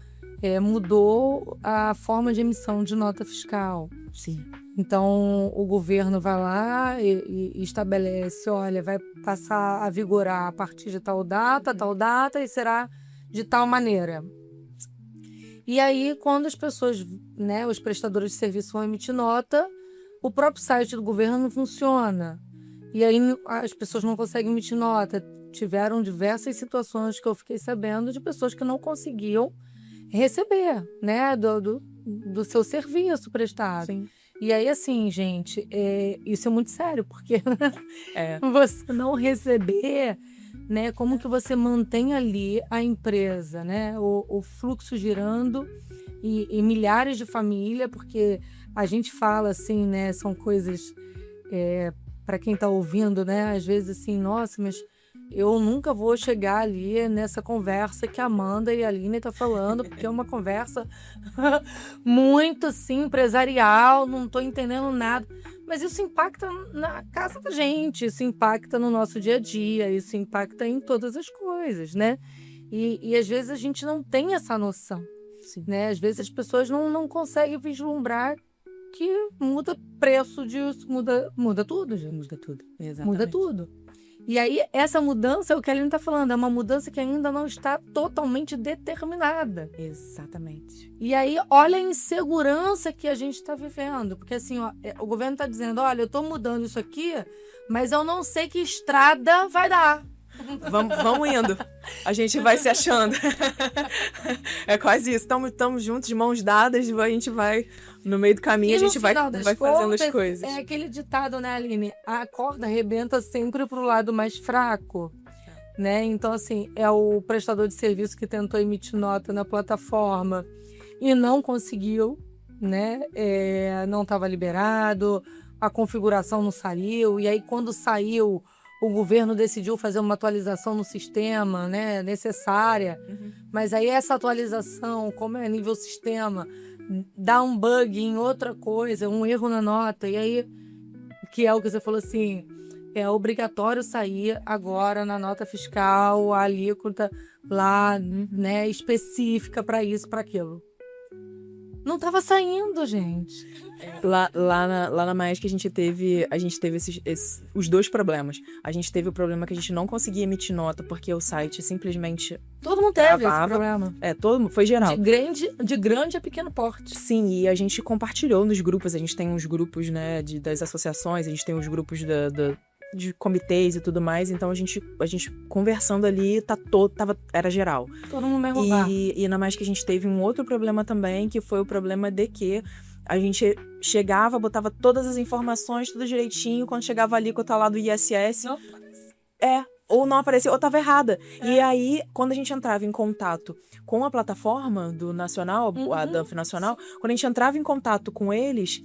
Speaker 1: Mudou a forma de emissão de nota fiscal.
Speaker 2: Sim.
Speaker 1: Então, o governo vai lá e estabelece, olha, vai passar a vigorar a partir de tal data, e será de tal maneira. E aí, quando as pessoas, né, os prestadores de serviço vão emitir nota, o próprio site do governo não funciona. E aí, as pessoas não conseguem emitir nota. Tiveram diversas situações que eu fiquei sabendo de pessoas que não conseguiam receber, né, do seu serviço prestado.
Speaker 2: Sim.
Speaker 1: E aí, assim, gente, isso é muito sério, porque você não receber, né, como que você mantém ali a empresa, né, o fluxo girando e milhares de famílias, porque a gente fala assim, né, são coisas, para quem está ouvindo, né, às vezes assim, nossa, mas eu nunca vou chegar ali nessa conversa que a Amanda e a Aline estão falando, porque é uma conversa muito, assim, empresarial, não estou entendendo nada. Mas isso impacta na casa da gente, isso impacta no nosso dia a dia, isso impacta em todas as coisas, né? E às vezes a gente não tem essa noção, né? Às vezes as pessoas não conseguem vislumbrar que muda preço disso, muda tudo, gente.
Speaker 2: Muda tudo, exatamente.
Speaker 1: Muda tudo. E aí, essa mudança, é o que a Aline está falando, é uma mudança que ainda não está totalmente determinada.
Speaker 2: Exatamente.
Speaker 1: E aí, olha a insegurança que a gente está vivendo. Porque assim, ó, o governo está dizendo, olha, eu estou mudando isso aqui, mas eu não sei que estrada vai dar.
Speaker 2: Vamos indo. A gente vai se achando. É quase isso. Estamos juntos, de mãos dadas, a gente vai no meio do caminho, a gente vai fazendo as coisas.
Speaker 1: É aquele ditado, né, Aline? A corda arrebenta sempre pro lado mais fraco. Né? Então, assim, é o prestador de serviço que tentou emitir nota na plataforma e não conseguiu, né? Não estava liberado, a configuração não saiu, e aí quando saiu, o governo decidiu fazer uma atualização no sistema, né, necessária, mas aí essa atualização, como é nível sistema, dá um bug em outra coisa, um erro na nota, e aí, que é o que você falou assim, é obrigatório sair agora na nota fiscal, a alíquota lá, né, específica para isso, para aquilo. Não estava saindo, gente.
Speaker 2: Lá na Maersk a gente teve os dois problemas. A gente teve o problema que a gente não conseguia emitir nota porque o site simplesmente
Speaker 1: todo mundo teve
Speaker 2: travava.
Speaker 1: Esse problema.
Speaker 2: Foi geral.
Speaker 1: De grande a pequeno porte.
Speaker 2: Sim, e a gente compartilhou nos grupos. A gente tem uns grupos, né, das associações, a gente tem os grupos de comitês e tudo mais, então a gente conversando ali, era geral.
Speaker 1: Todo mundo mesmo lugar.
Speaker 2: E na mais que a gente teve um outro problema também, que foi o problema de que a gente chegava, botava todas as informações, tudo direitinho, quando chegava ali com o tal lá do ISS...
Speaker 1: Não.
Speaker 2: Ou não aparecia, ou estava errada. E aí, quando a gente entrava em contato com a plataforma do Nacional, a DANF Nacional, quando a gente entrava em contato com eles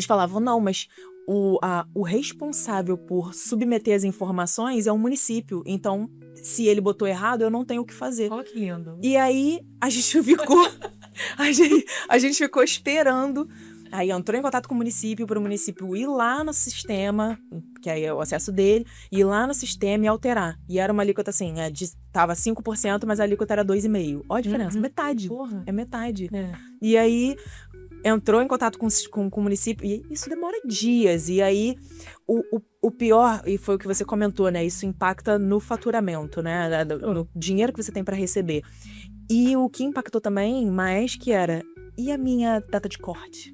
Speaker 2: falavam, não, mas o responsável por submeter as informações é o município. Então, se ele botou errado, eu não tenho o que fazer.
Speaker 1: Olha que lindo.
Speaker 2: E aí, a gente ficou... a gente ficou esperando. Aí entrou em contato com o município, para o município ir lá no sistema, que aí é o acesso dele, ir lá no sistema e alterar. E era uma alíquota assim, tava 5%, mas a alíquota era 2,5%. Olha a diferença, metade.
Speaker 1: Porra.
Speaker 2: É metade. E aí... entrou em contato com o município, e isso demora dias. E aí, o pior, e foi o que você comentou, né? Isso impacta no faturamento, né? No dinheiro que você tem para receber. E o que impactou também mais que era, e a minha data de corte?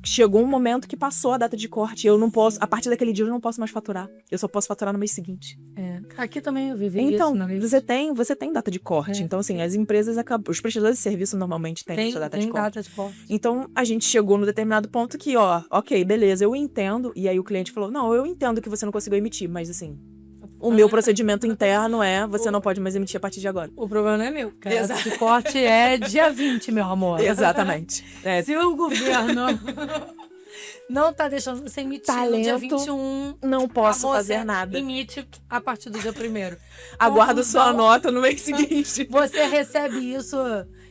Speaker 2: Chegou um momento que passou a data de corte. Eu não posso, a partir daquele dia eu não posso mais faturar. Eu só posso faturar no mês seguinte.
Speaker 1: Aqui também eu vivi
Speaker 2: então,
Speaker 1: isso.
Speaker 2: Então, você tem data de corte. Então, assim, as empresas os prestadores de serviço normalmente têm essa data de corte.
Speaker 1: Data de corte.
Speaker 2: Então, a gente chegou no determinado ponto que, ok, beleza, eu entendo. E aí o cliente falou, não, eu entendo que você não conseguiu emitir, mas assim... o meu procedimento interno você não pode mais emitir a partir de agora.
Speaker 1: O problema não é meu, cara. Exato. O corte é dia 20, meu amor.
Speaker 2: Exatamente.
Speaker 1: Se o governo... não tá deixando você emitir no dia 21.
Speaker 2: Não posso
Speaker 1: Você
Speaker 2: fazer nada.
Speaker 1: emite a partir do dia 1º.
Speaker 2: Aguardo sua nota no mês seguinte.
Speaker 1: Você recebe isso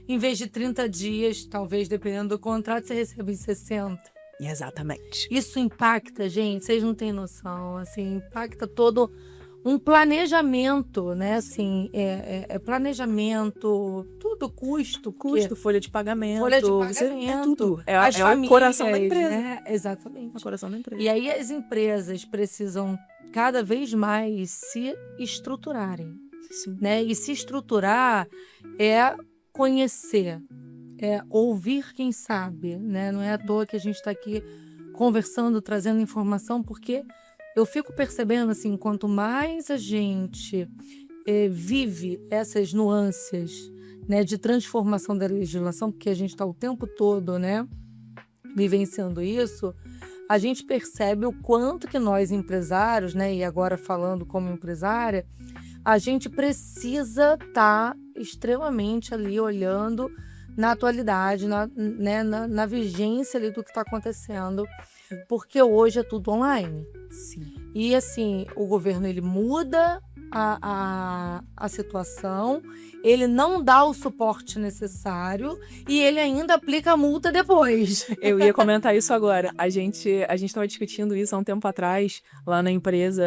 Speaker 1: em vez de 30 dias, talvez, dependendo do contrato, você recebe em 60.
Speaker 2: Exatamente.
Speaker 1: Isso impacta, gente, vocês não têm noção, assim, impacta todo um planejamento, né, assim, planejamento, tudo custo,
Speaker 2: folha de pagamento.
Speaker 1: Folha de pagamento.
Speaker 2: É tudo. É
Speaker 1: as famílias,
Speaker 2: o coração da empresa.
Speaker 1: Né? Exatamente.
Speaker 2: É o coração da empresa.
Speaker 1: E aí as empresas precisam cada vez mais se estruturarem,
Speaker 2: Sim.
Speaker 1: né, e se estruturar é conhecer, é ouvir quem sabe, né? Não é à toa que a gente está aqui conversando, trazendo informação, porque eu fico percebendo, assim, quanto mais a gente vive essas nuances, né, de transformação da legislação, porque a gente está o tempo todo, né, vivenciando isso, a gente percebe o quanto que nós empresários, né, e agora falando como empresária, a gente precisa estar extremamente ali olhando na atualidade, na vigência ali do que está acontecendo, porque hoje é tudo online.
Speaker 2: Sim.
Speaker 1: E assim, o governo ele muda a situação, ele não dá o suporte necessário e ele ainda aplica a multa depois.
Speaker 2: Eu ia comentar isso agora. A gente estava discutindo isso há um tempo atrás, lá na empresa,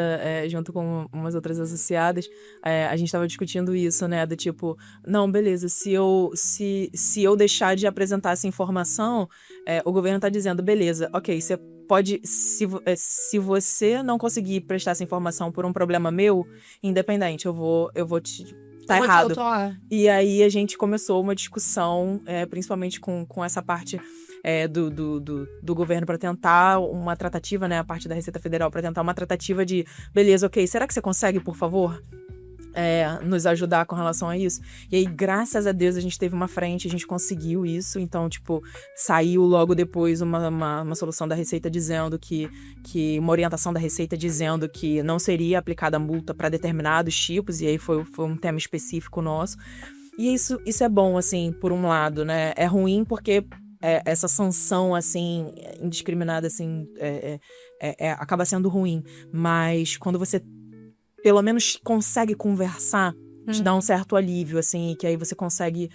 Speaker 2: junto com umas outras associadas. A gente estava discutindo isso, né? Do tipo, não, beleza, se eu deixar de apresentar essa informação, o governo está dizendo, beleza, ok, você pode, se você não conseguir prestar essa informação por um problema meu, independente, eu vou te... Tá errado. E aí a gente começou uma discussão, principalmente com essa parte do governo para tentar uma tratativa, né, a parte da Receita Federal, para tentar uma tratativa de, beleza, ok, será que você consegue, por favor, nos ajudar com relação a isso? E aí, graças a Deus, a gente teve uma frente, a gente conseguiu isso. Então, tipo, saiu logo depois uma solução da Receita dizendo que uma orientação da Receita dizendo que não seria aplicada multa para determinados tipos, e aí foi um tema específico nosso. E isso é bom, assim, por um lado, né? É ruim porque essa sanção, assim, indiscriminada, assim, acaba sendo ruim. Mas quando você pelo menos consegue conversar, te dá um certo alívio, assim, que aí você consegue...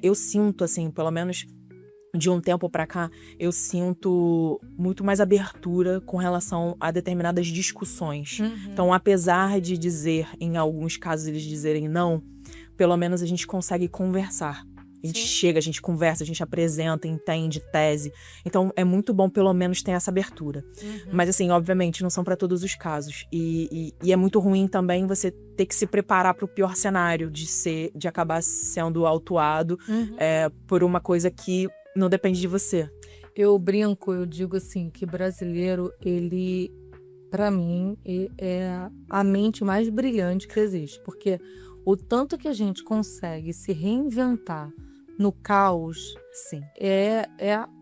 Speaker 2: eu sinto, assim, pelo menos de um tempo pra cá, eu sinto muito mais abertura com relação a determinadas discussões. Então, apesar de dizer, em alguns casos, eles dizerem não, pelo menos a gente consegue conversar. A gente chega, a gente conversa, a gente apresenta, entende, tese. Então, é muito bom, pelo menos, ter essa abertura. Mas, assim, obviamente, não são para todos os casos. E é muito ruim também você ter que se preparar para o pior cenário de acabar sendo autuado por uma coisa que não depende de você.
Speaker 1: Eu brinco, eu digo assim, que brasileiro, ele, para mim, é a mente mais brilhante que existe. Porque o tanto que a gente consegue se reinventar no caos,
Speaker 2: sim,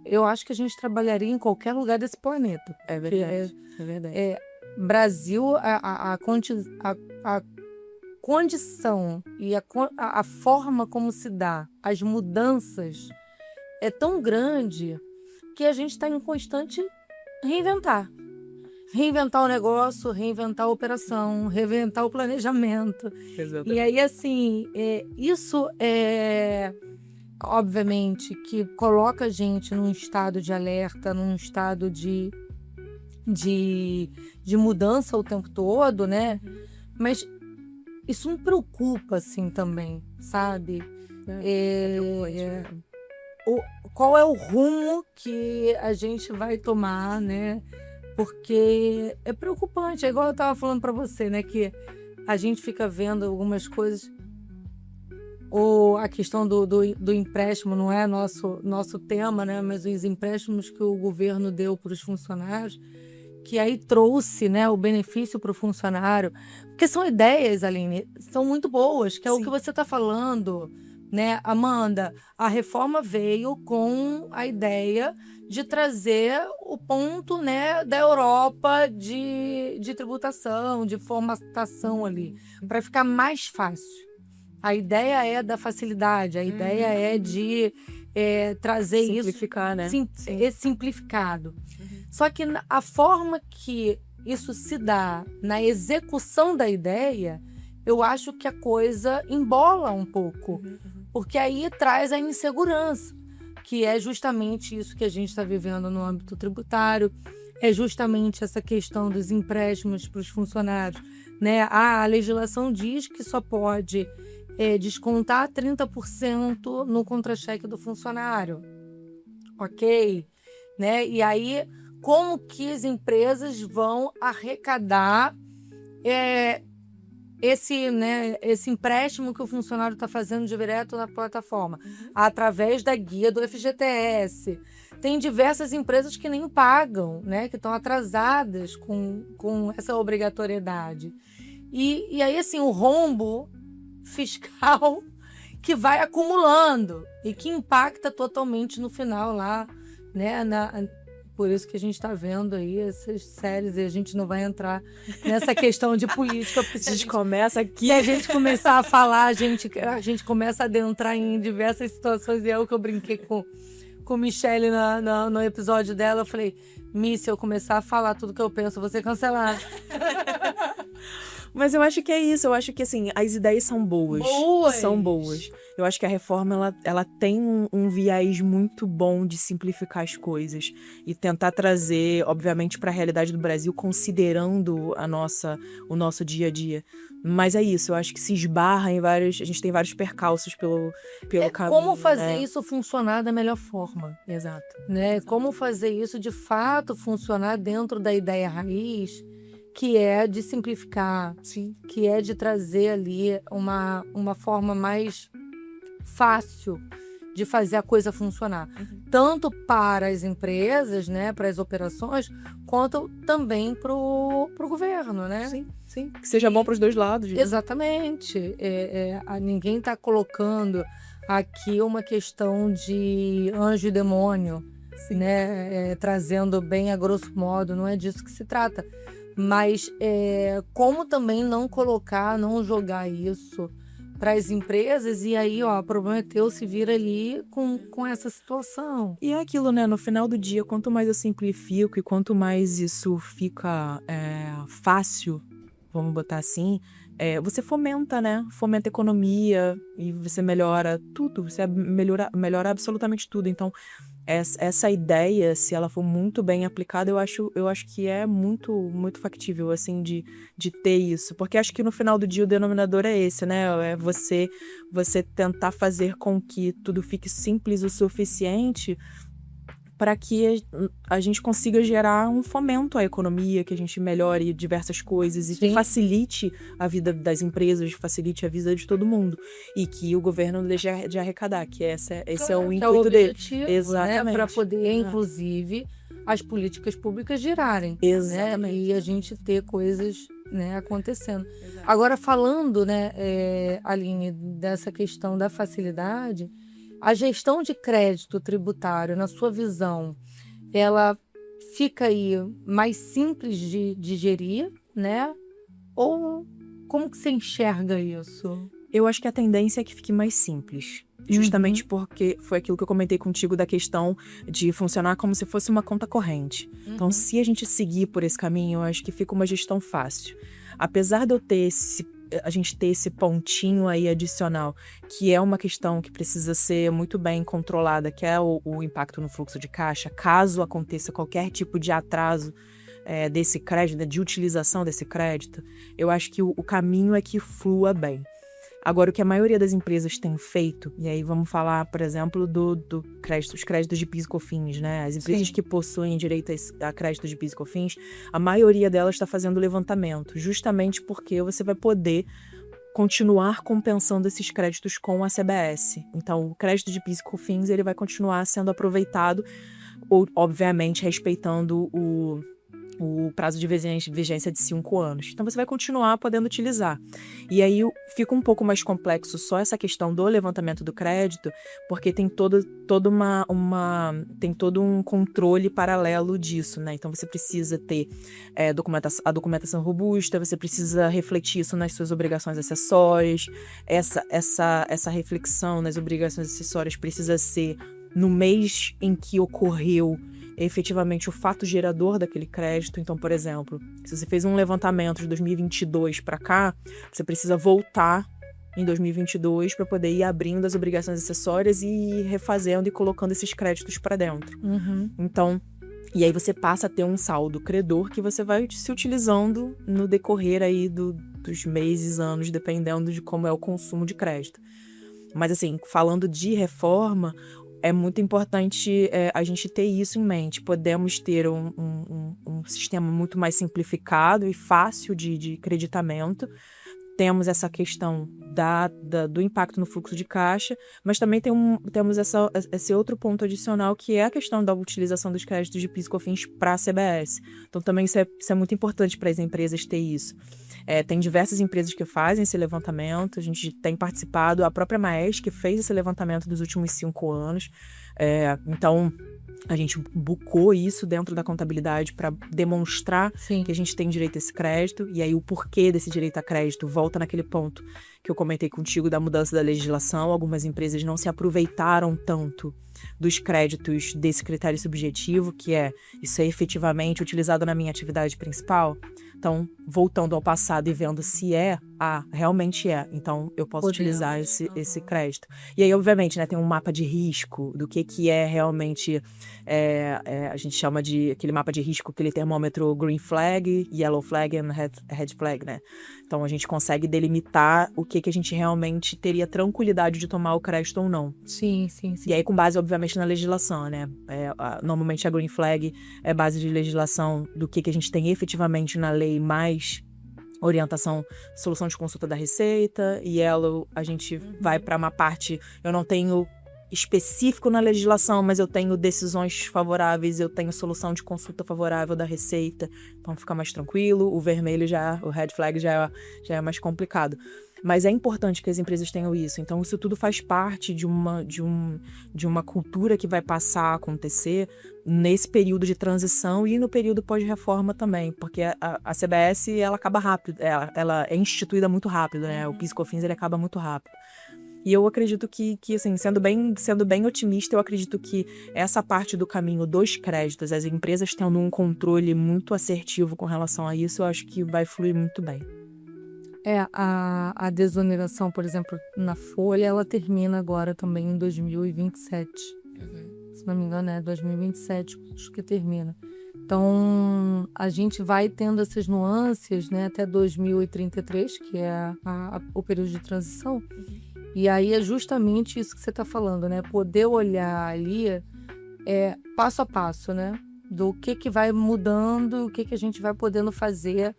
Speaker 1: eu acho que a gente trabalharia em qualquer lugar desse planeta.
Speaker 2: É verdade. É verdade.
Speaker 1: Brasil, a condição e a forma como se dá as mudanças é tão grande que a gente está em constante reinventar. Reinventar o negócio, reinventar a operação, reinventar o planejamento.
Speaker 2: Exatamente.
Speaker 1: E aí, assim, isso obviamente, que coloca a gente num estado de alerta, num estado de mudança o tempo todo, né? Mas isso me preocupa, assim, também, sabe? Qual é o rumo que a gente vai tomar, né? Porque é preocupante. É igual eu estava falando para você, né? Que a gente fica vendo algumas coisas... Ou a questão do empréstimo não é nosso tema, né? Mas os empréstimos que o governo deu para os funcionários, que aí trouxe, né, o benefício para o funcionário. Porque são ideias, Aline, são muito boas, que é o que você está falando, né, Amanda? A reforma veio com a ideia de trazer o ponto, né, da Europa de tributação, de formatação ali, para ficar mais fácil. A ideia é da facilidade, a ideia é de trazer
Speaker 2: simplificar,
Speaker 1: isso...
Speaker 2: né?
Speaker 1: Simplificado. Só que a forma que isso se dá na execução da ideia, eu acho que a coisa embola um pouco. Porque aí traz a insegurança, que é justamente isso que a gente está vivendo no âmbito tributário, é justamente essa questão dos empréstimos para os funcionários, né? A legislação diz que só pode descontar 30% no contra-cheque do funcionário, ok? Né? E aí, como que as empresas vão arrecadar esse empréstimo que o funcionário está fazendo direto na plataforma, através da guia do FGTS. Tem diversas empresas que nem pagam, né, que estão atrasadas com essa obrigatoriedade. E aí, assim, o rombo fiscal que vai acumulando e que impacta totalmente no final lá, né, por isso que a gente está vendo aí essas séries e a gente não vai entrar nessa questão de política.
Speaker 2: A gente começa aqui.
Speaker 1: Se a gente começar a falar, a gente começa a adentrar em diversas situações. E é o que eu brinquei com Michelle no episódio dela. Eu falei, se eu começar a falar tudo que eu penso, eu vou ser cancelada.
Speaker 2: Mas eu acho que é isso. Eu acho que, assim, as ideias são boas. São boas. Eu acho que a reforma, ela tem um viés muito bom de simplificar as coisas e tentar trazer, obviamente, para a realidade do Brasil, considerando o nosso dia a dia. Mas é isso, eu acho que se esbarra em vários... A gente tem vários percalços pelo caminho.
Speaker 1: Como fazer isso funcionar da melhor forma.
Speaker 2: Exato.
Speaker 1: Né? Como fazer isso, de fato, funcionar dentro da ideia raiz, que é de simplificar,
Speaker 2: sim,
Speaker 1: que é de trazer ali uma forma mais fácil de fazer a coisa funcionar. Tanto para as empresas, né, para as operações, quanto também para o governo, né?
Speaker 2: Sim. Que seja bom para os dois lados. Né?
Speaker 1: Exatamente. Ninguém está colocando aqui uma questão de anjo e demônio, né? Trazendo bem a grosso modo, não é disso que se trata. Mas como também não jogar isso para as empresas e aí, o problema é teu, se vira ali com essa situação.
Speaker 2: E é aquilo, né? No final do dia, quanto mais eu simplifico e quanto mais isso fica fácil, vamos botar assim, você fomenta, né? Fomenta a economia e você melhora tudo, você melhora absolutamente tudo. Então, essa ideia, se ela for muito bem aplicada, eu acho que é muito, muito factível, assim, de ter isso. Porque acho que no final do dia o denominador é esse, né? É você tentar fazer com que tudo fique simples o suficiente para que a gente consiga gerar um fomento à economia, que a gente melhore diversas coisas e que facilite a vida das empresas, facilite a vida de todo mundo. E que o governo não deixe de arrecadar, que esse é o intuito dele.
Speaker 1: Exatamente. Né? Para poder, inclusive, as políticas públicas girarem.
Speaker 2: Exatamente.
Speaker 1: Né? E a gente ter coisas, né, acontecendo. Exato. Agora, falando, né, Aline, dessa questão da facilidade... A gestão de crédito tributário, na sua visão, ela fica aí mais simples de gerir, né? Ou como que você enxerga isso?
Speaker 2: Eu acho que a tendência é que fique mais simples. Justamente porque foi aquilo que eu comentei contigo da questão de funcionar como se fosse uma conta corrente. Então, se a gente seguir por esse caminho, eu acho que fica uma gestão fácil. Apesar de a gente ter esse pontinho aí adicional, que é uma questão que precisa ser muito bem controlada, que é o impacto no fluxo de caixa, caso aconteça qualquer tipo de atraso desse crédito, de utilização desse crédito, eu acho que o caminho é que flua bem. Agora, o que a maioria das empresas tem feito, e aí vamos falar, por exemplo, os créditos de PIS e COFINS, né? As empresas que possuem direito a créditos de PIS e COFINS, a maioria delas está fazendo levantamento, justamente porque você vai poder continuar compensando esses créditos com a CBS. Então, o crédito de PIS e COFINS, ele vai continuar sendo aproveitado, ou, obviamente, respeitando o prazo de vigência de 5 anos. Então, você vai continuar podendo utilizar. E aí, fica um pouco mais complexo só essa questão do levantamento do crédito, porque tem todo um controle paralelo disso, né? Então, você precisa ter a documentação robusta, você precisa refletir isso nas suas obrigações acessórias. Essa reflexão nas obrigações acessórias precisa ser no mês em que ocorreu efetivamente o fato gerador daquele crédito. Então, por exemplo, se você fez um levantamento de 2022 para cá, você precisa voltar em 2022 para poder ir abrindo as obrigações acessórias e ir refazendo e colocando esses créditos para dentro. Então, e aí você passa a ter um saldo credor que você vai se utilizando no decorrer aí dos meses, anos, dependendo de como é o consumo de crédito. Mas assim, falando de reforma, é muito importante a gente ter isso em mente. Podemos ter um sistema muito mais simplificado e fácil de creditamento. Temos essa questão do impacto no fluxo de caixa, mas também temos esse outro ponto adicional, que é a questão da utilização dos créditos de PIS e COFINS para a CBS. Então, também isso é muito importante para as empresas ter isso. Tem diversas empresas que fazem esse levantamento, a gente tem participado, a própria Maersk fez esse levantamento dos últimos 5 anos. Então, a gente bucou isso dentro da contabilidade para demonstrar que a gente tem direito a esse crédito, e aí o porquê desse direito a crédito volta naquele ponto que eu comentei contigo da mudança da legislação. Algumas empresas não se aproveitaram tanto dos créditos desse critério subjetivo, que isso é efetivamente utilizado na minha atividade principal. Então, voltando ao passado e vendo se realmente então eu posso utilizar esse crédito. E aí, obviamente, né, tem um mapa de risco do que é realmente, a gente chama de aquele mapa de risco, aquele termômetro green flag, yellow flag e red flag, né? Então, a gente consegue delimitar o que a gente realmente teria tranquilidade de tomar o crédito ou não.
Speaker 1: Sim.
Speaker 2: E aí, com base, obviamente, na legislação, né? Normalmente, a green flag é base de legislação do que a gente tem efetivamente na lei, mais orientação, solução de consulta da Receita. E Yellow, a gente vai para uma parte, eu não tenho específico na legislação, mas eu tenho decisões favoráveis, eu tenho solução de consulta favorável da Receita, então fica mais tranquilo. O vermelho o red flag já é mais complicado. Mas é importante que as empresas tenham isso. Então, isso tudo faz parte de uma cultura que vai passar a acontecer nesse período de transição e no período pós-reforma também, porque a CBS, ela acaba rápido, ela é instituída muito rápido, né? O PIS e COFINS, ele acaba muito rápido. E eu acredito que assim, sendo bem otimista, eu acredito que essa parte do caminho dos créditos, as empresas tendo um controle muito assertivo com relação a isso, eu acho que vai fluir muito bem.
Speaker 1: A desoneração, por exemplo, na Folha, ela termina agora também em 2027. Se não me engano, 2027, acho que termina. Então, a gente vai tendo essas nuances, né, até 2033, que é o período de transição. E aí é justamente isso que você está falando, né? Poder olhar ali passo a passo, né? Do que vai mudando, o que a gente vai podendo fazer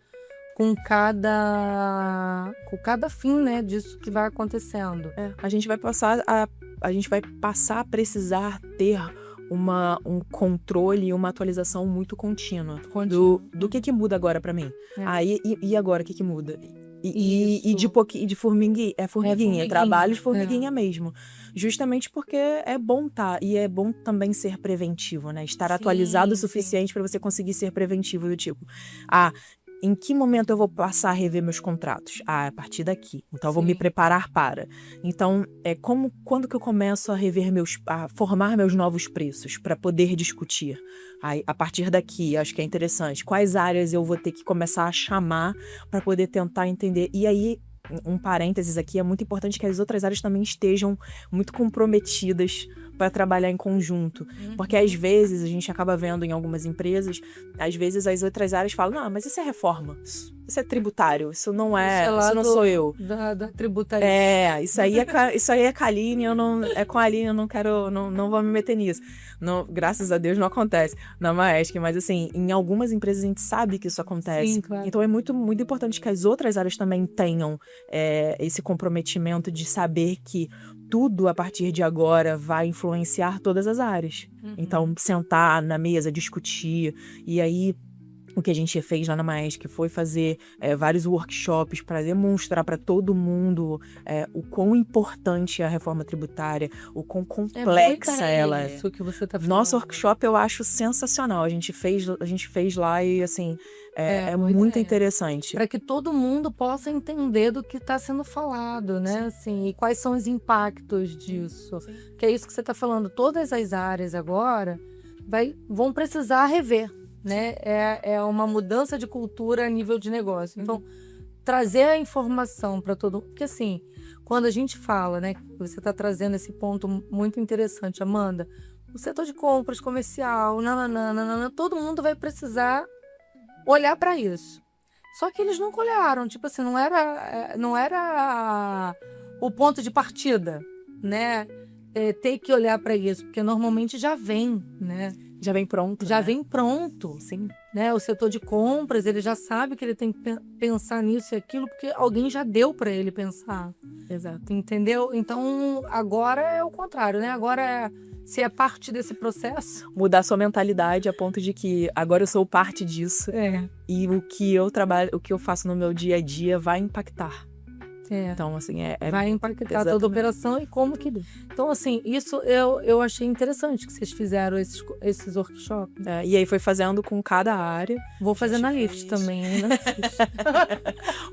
Speaker 1: com cada fim, né, disso que vai acontecendo.
Speaker 2: A gente vai passar a precisar ter um controle e uma atualização muito contínua do que muda agora para mim. E agora o que muda? E de formiguinha, trabalho de formiguinha mesmo. Justamente porque é bom e é bom também ser preventivo, né? Estar atualizado o suficiente para você conseguir ser preventivo, do tipo, em que momento eu vou passar a rever meus contratos? A partir daqui. Então, eu vou me preparar para. Então, quando que eu começo a formar meus novos preços para poder discutir? A partir daqui, acho que é interessante. Quais áreas eu vou ter que começar a chamar para poder tentar entender? E aí, um parênteses aqui, é muito importante que as outras áreas também estejam muito comprometidas para trabalhar em conjunto. Porque às vezes a gente acaba vendo em algumas empresas, às vezes as outras áreas falam, não, mas isso é reforma, isso é tributário, isso não sou eu.
Speaker 1: Da tributaria.
Speaker 2: Isso aí é com a Aline, com a Aline, eu não vou me meter nisso. Não, graças a Deus não acontece na Maersk, mas assim, em algumas empresas a gente sabe que isso acontece.
Speaker 1: Sim, claro.
Speaker 2: Então é muito, muito importante que as outras áreas também tenham esse comprometimento de saber que tudo a partir de agora vai influenciar todas as áreas. Então, sentar na mesa, discutir, e aí o que a gente fez lá na Maersk foi fazer vários workshops para demonstrar para todo mundo o quão importante é a reforma tributária, o quão complexa ela é.
Speaker 1: Isso que você tá falando.
Speaker 2: Nosso workshop eu acho sensacional. A gente fez lá e assim é muito interessante.
Speaker 1: Para que todo mundo possa entender do que está sendo falado, né? Assim, e quais são os impactos disso. Que é isso que você está falando. Todas as áreas agora vão precisar rever, né? É uma mudança de cultura a nível de negócio. Então, trazer a informação para todo mundo. Porque assim, quando a gente fala, né? Você está trazendo esse ponto muito interessante, Amanda. O setor de compras, comercial, todo mundo vai precisar olhar para isso. Só que eles nunca olharam, tipo assim, não era o ponto de partida, né? Ter que olhar para isso, porque normalmente já vem, né?
Speaker 2: Já vem pronto.
Speaker 1: Já
Speaker 2: né?
Speaker 1: vem pronto,
Speaker 2: Sim.
Speaker 1: né? O setor de compras, ele já sabe que ele tem que pensar nisso e aquilo, porque alguém já deu para ele pensar.
Speaker 2: Exato.
Speaker 1: Entendeu? Então, agora é o contrário, né? Agora, se é parte desse processo...
Speaker 2: Mudar sua mentalidade a ponto de que agora eu sou parte disso. E o que eu trabalho, o que eu faço no meu dia a dia vai impactar. Então, assim,
Speaker 1: vai impactar
Speaker 2: exatamente.
Speaker 1: toda a operação e como que... Então, assim, isso eu achei interessante que vocês fizeram esses workshops.
Speaker 2: E aí foi fazendo com cada área.
Speaker 1: Vou fazer na Lift também, ainda não fiz.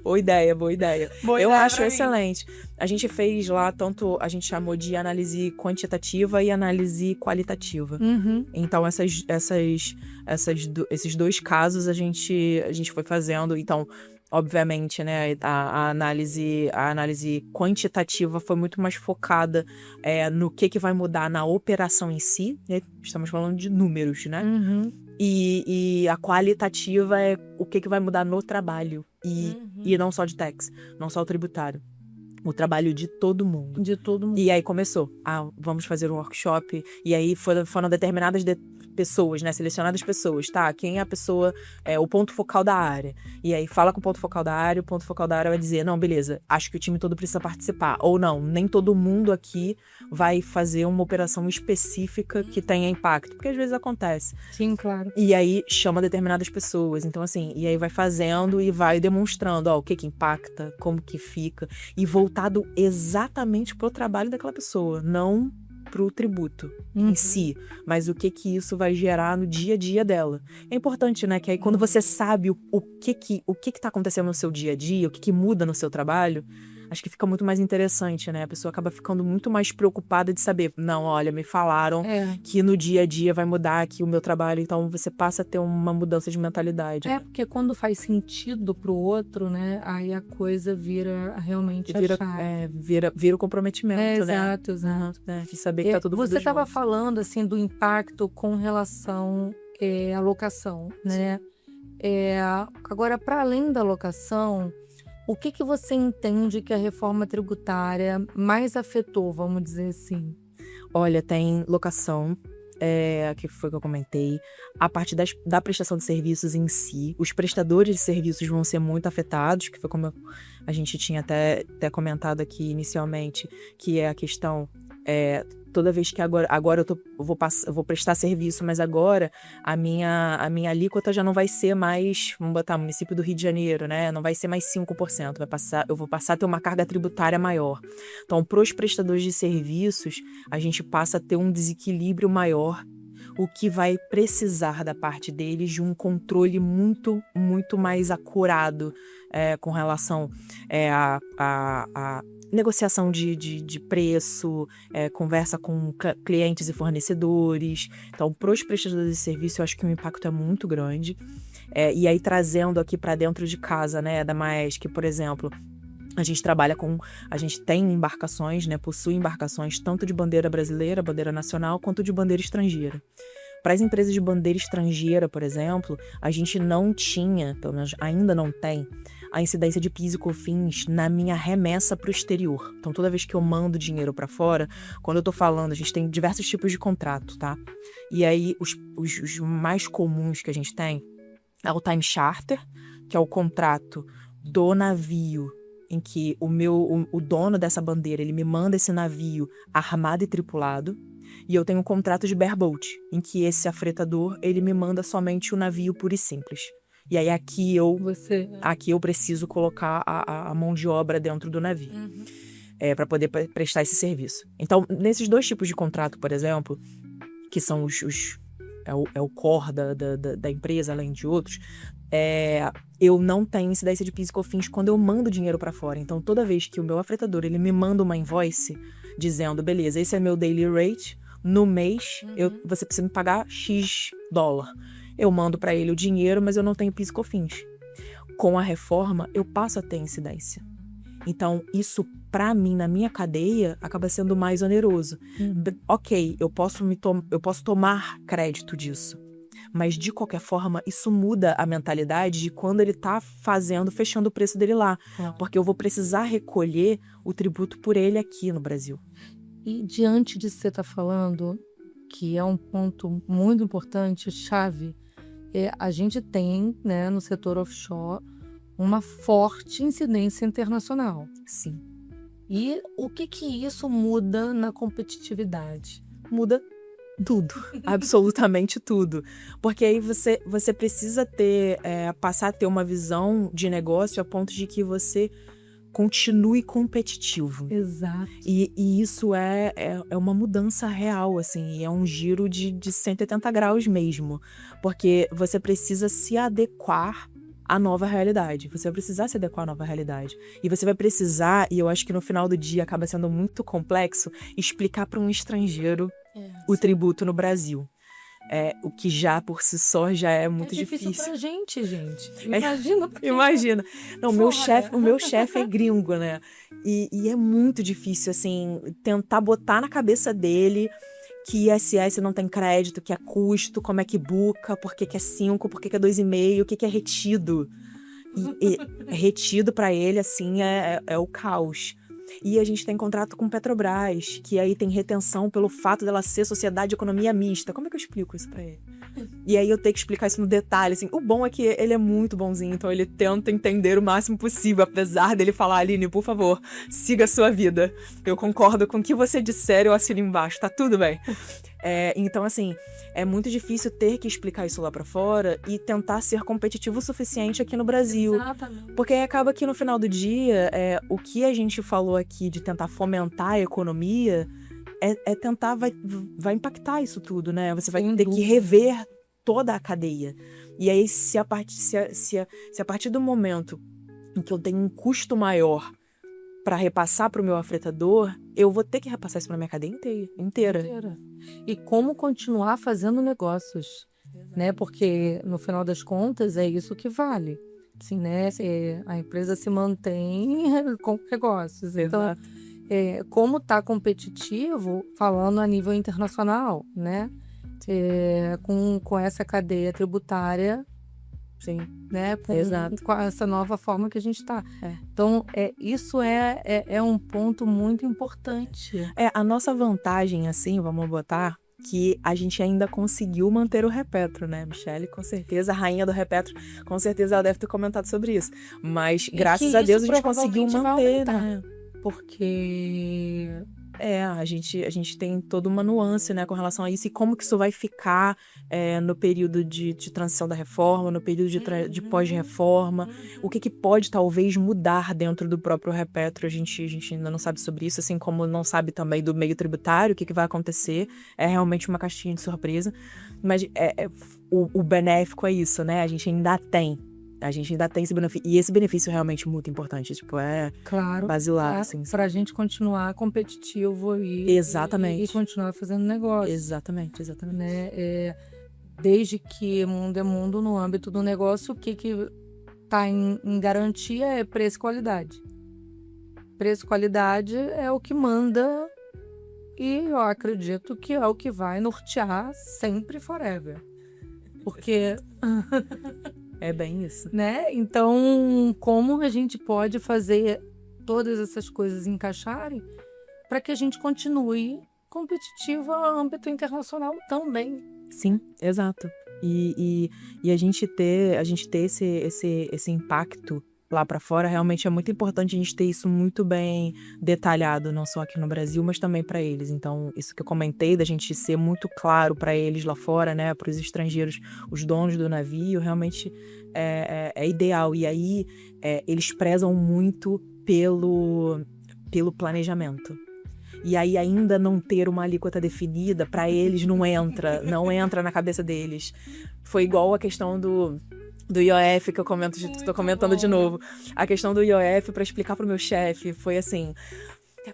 Speaker 2: Boa ideia. Eu acho excelente. A gente fez lá, tanto a gente chamou de análise quantitativa e análise qualitativa. Então, esses dois casos a gente foi fazendo. Então, obviamente, né, a análise quantitativa foi muito mais focada no que vai mudar na operação em si, né? Estamos falando de números, né? E a qualitativa é o que vai mudar no trabalho. E não só de tax, não só o tributário. O trabalho de todo mundo. E aí começou. Vamos fazer um workshop. E aí foram determinadas pessoas, né? Selecionadas pessoas, tá? Quem é a pessoa, o ponto focal da área. E aí fala com o ponto focal da área, o ponto focal da área vai dizer, não, beleza, acho que o time todo precisa participar. Ou não, nem todo mundo aqui vai fazer uma operação específica que tenha impacto. Porque às vezes acontece.
Speaker 1: Sim, claro.
Speaker 2: E aí chama determinadas pessoas. Então, assim, e aí vai fazendo e vai demonstrando, o que impacta, como que fica. E voltado exatamente pro trabalho daquela pessoa, não pro tributo em si, mas o que isso vai gerar no dia a dia dela. É importante, né, que aí quando você sabe o que tá acontecendo no seu dia a dia, o que muda no seu trabalho, acho que fica muito mais interessante, né? A pessoa acaba ficando muito mais preocupada de saber, não, olha, me falaram que no dia a dia vai mudar aqui o meu trabalho, então você passa a ter uma mudança de mentalidade.
Speaker 1: Porque quando faz sentido pro outro, né, aí a coisa vira realmente
Speaker 2: vira o comprometimento, né?
Speaker 1: Exato.
Speaker 2: De saber que tá tudo
Speaker 1: Você estava
Speaker 2: junto.
Speaker 1: falando, assim, do impacto com relação à locação, né? Agora, para além da locação, o que você entende que a reforma tributária mais afetou, vamos dizer assim?
Speaker 2: Olha, tem locação, que foi o que eu comentei, a parte da prestação de serviços em si. Os prestadores de serviços vão ser muito afetados, que foi como a gente tinha até comentado aqui inicialmente, que é a questão... toda vez que agora eu vou prestar serviço, mas agora a minha alíquota já não vai ser mais, vamos botar, município do Rio de Janeiro, né? Não vai ser mais 5%, eu vou passar a ter uma carga tributária maior. Então, para os prestadores de serviços, a gente passa a ter um desequilíbrio maior, o que vai precisar da parte deles de um controle muito, muito mais acurado com relação a negociação de preço, conversa com clientes e fornecedores. Então, para os prestadores de serviço, eu acho que o impacto é muito grande. E aí, trazendo aqui para dentro de casa, né, da Maersk, por exemplo, a gente tem embarcações, né, possui embarcações tanto de bandeira brasileira, bandeira nacional, quanto de bandeira estrangeira. Para as empresas de bandeira estrangeira, por exemplo, a gente não tinha, pelo menos ainda não tem, a incidência de PIS e COFINS na minha remessa para o exterior. Então, toda vez que eu mando dinheiro para fora, quando eu tô falando, a gente tem diversos tipos de contrato, tá? E aí, os mais comuns que a gente tem é o time charter, que é o contrato do navio, em que o dono dessa bandeira, ele me manda esse navio armado e tripulado. E eu tenho um contrato de bareboat, em que esse afretador, ele me manda somente o navio puro e simples. E aí aqui eu preciso colocar a mão de obra dentro do navio, para poder prestar esse serviço. Então, nesses dois tipos de contrato, por exemplo, que são o core da empresa, além de outros, eu não tenho incidência de PIS e COFINS quando eu mando dinheiro para fora. Então, toda vez que o meu afretador ele me manda uma invoice dizendo, beleza, esse é meu daily rate, no mês, você precisa me pagar X dólar. Eu mando para ele o dinheiro, mas eu não tenho PIS e COFINS. Com a reforma, eu passo a ter incidência. Então, isso, para mim, na minha cadeia, acaba sendo mais oneroso. Ok, eu posso tomar crédito disso. Mas, de qualquer forma, isso muda a mentalidade de quando ele tá fechando o preço dele lá. Porque eu vou precisar recolher o tributo por ele aqui no Brasil.
Speaker 1: E diante disso que você está falando, que é um ponto muito importante, chave, a gente tem, né, no setor offshore, uma forte incidência internacional.
Speaker 2: Sim.
Speaker 1: E o que isso muda na competitividade?
Speaker 2: Muda tudo, absolutamente tudo. Porque aí você precisa passar a ter uma visão de negócio a ponto de que você continue competitivo.
Speaker 1: Exato.
Speaker 2: E isso é uma mudança real, assim, e é um giro de 180 graus mesmo. Porque você precisa se adequar à nova realidade. Você vai precisar se adequar à nova realidade. E você vai precisar, e eu acho que no final do dia acaba sendo muito complexo, explicar para um estrangeiro o tributo no Brasil. O que já por si só já é muito difícil.
Speaker 1: É difícil pra gente. Imagina.
Speaker 2: Imagina. Não, o meu chefe é gringo, né? E é muito difícil, assim, tentar botar na cabeça dele que ISS não tem crédito, que é custo, como é que buca, por que é 5, por que é 2,5, o que é retido. E retido para ele, assim, é o caos. E a gente tem contrato com Petrobras, que aí tem retenção pelo fato dela ser sociedade de economia mista. Como é que eu explico isso pra ele? E aí eu tenho que explicar isso no detalhe, assim. O bom é que ele é muito bonzinho, então ele tenta entender o máximo possível, apesar dele falar, Aline, por favor, siga a sua vida. Eu concordo com o que você disser, eu assino embaixo, tá tudo bem. Então, assim, é muito difícil ter que explicar isso lá pra fora e tentar ser competitivo o suficiente aqui no Brasil.
Speaker 1: Exatamente.
Speaker 2: Porque acaba que no final do dia, o que a gente falou aqui de tentar fomentar a economia vai impactar isso tudo, né? Você vai ter que rever toda a cadeia. E aí, se a partir do momento em que eu tenho um custo maior para repassar para o meu afretador, eu vou ter que repassar isso para minha cadeia inteira.
Speaker 1: E como continuar fazendo negócios, né? Porque no final das contas é isso que vale, assim, né? A empresa se mantém com negócios. Então, como tá competitivo, falando a nível internacional, né? Com essa cadeia tributária. Sim, né? Com essa nova forma que a gente está. Então, isso é um ponto muito importante.
Speaker 2: A nossa vantagem, assim, vamos botar, que a gente ainda conseguiu manter o Repetro, né? Michele, com certeza, a rainha do Repetro, com certeza ela deve ter comentado sobre isso. Mas, graças a Deus, a gente conseguiu manter, né?
Speaker 1: Porque...
Speaker 2: A gente tem toda uma nuance, né, com relação a isso e como que isso vai ficar no período de transição da reforma, no período de pós-reforma, o que pode talvez mudar dentro do próprio Repetro, a gente ainda não sabe sobre isso, assim como não sabe também do meio tributário, o que vai acontecer, é realmente uma caixinha de surpresa, mas o benéfico é isso, né, a gente ainda tem esse benefício. E esse benefício é realmente muito importante. Tipo,
Speaker 1: claro,
Speaker 2: basilar, assim.
Speaker 1: Pra gente continuar competitivo
Speaker 2: Exatamente.
Speaker 1: E continuar fazendo negócio.
Speaker 2: Exatamente.
Speaker 1: Né? Desde que mundo é mundo, no âmbito do negócio, o que tá em garantia é preço e qualidade. Preço e qualidade é o que manda e eu acredito que é o que vai nortear sempre forever. Porque...
Speaker 2: É bem isso.
Speaker 1: Né? Então, como a gente pode fazer todas essas coisas encaixarem para que a gente continue competitivo no âmbito internacional também?
Speaker 2: Sim, exato. E a gente ter esse impacto lá para fora, realmente é muito importante a gente ter isso muito bem detalhado, não só aqui no Brasil, mas também para eles. Então, isso que eu comentei, da gente ser muito claro para eles lá fora, né, para os estrangeiros, os donos do navio, realmente é ideal. E aí, eles prezam muito pelo planejamento. E aí, ainda não ter uma alíquota definida, para eles não entra na cabeça deles. Foi igual a questão do IOF, que eu estou comentando de novo. A questão do IOF, para explicar pro meu chefe, foi assim...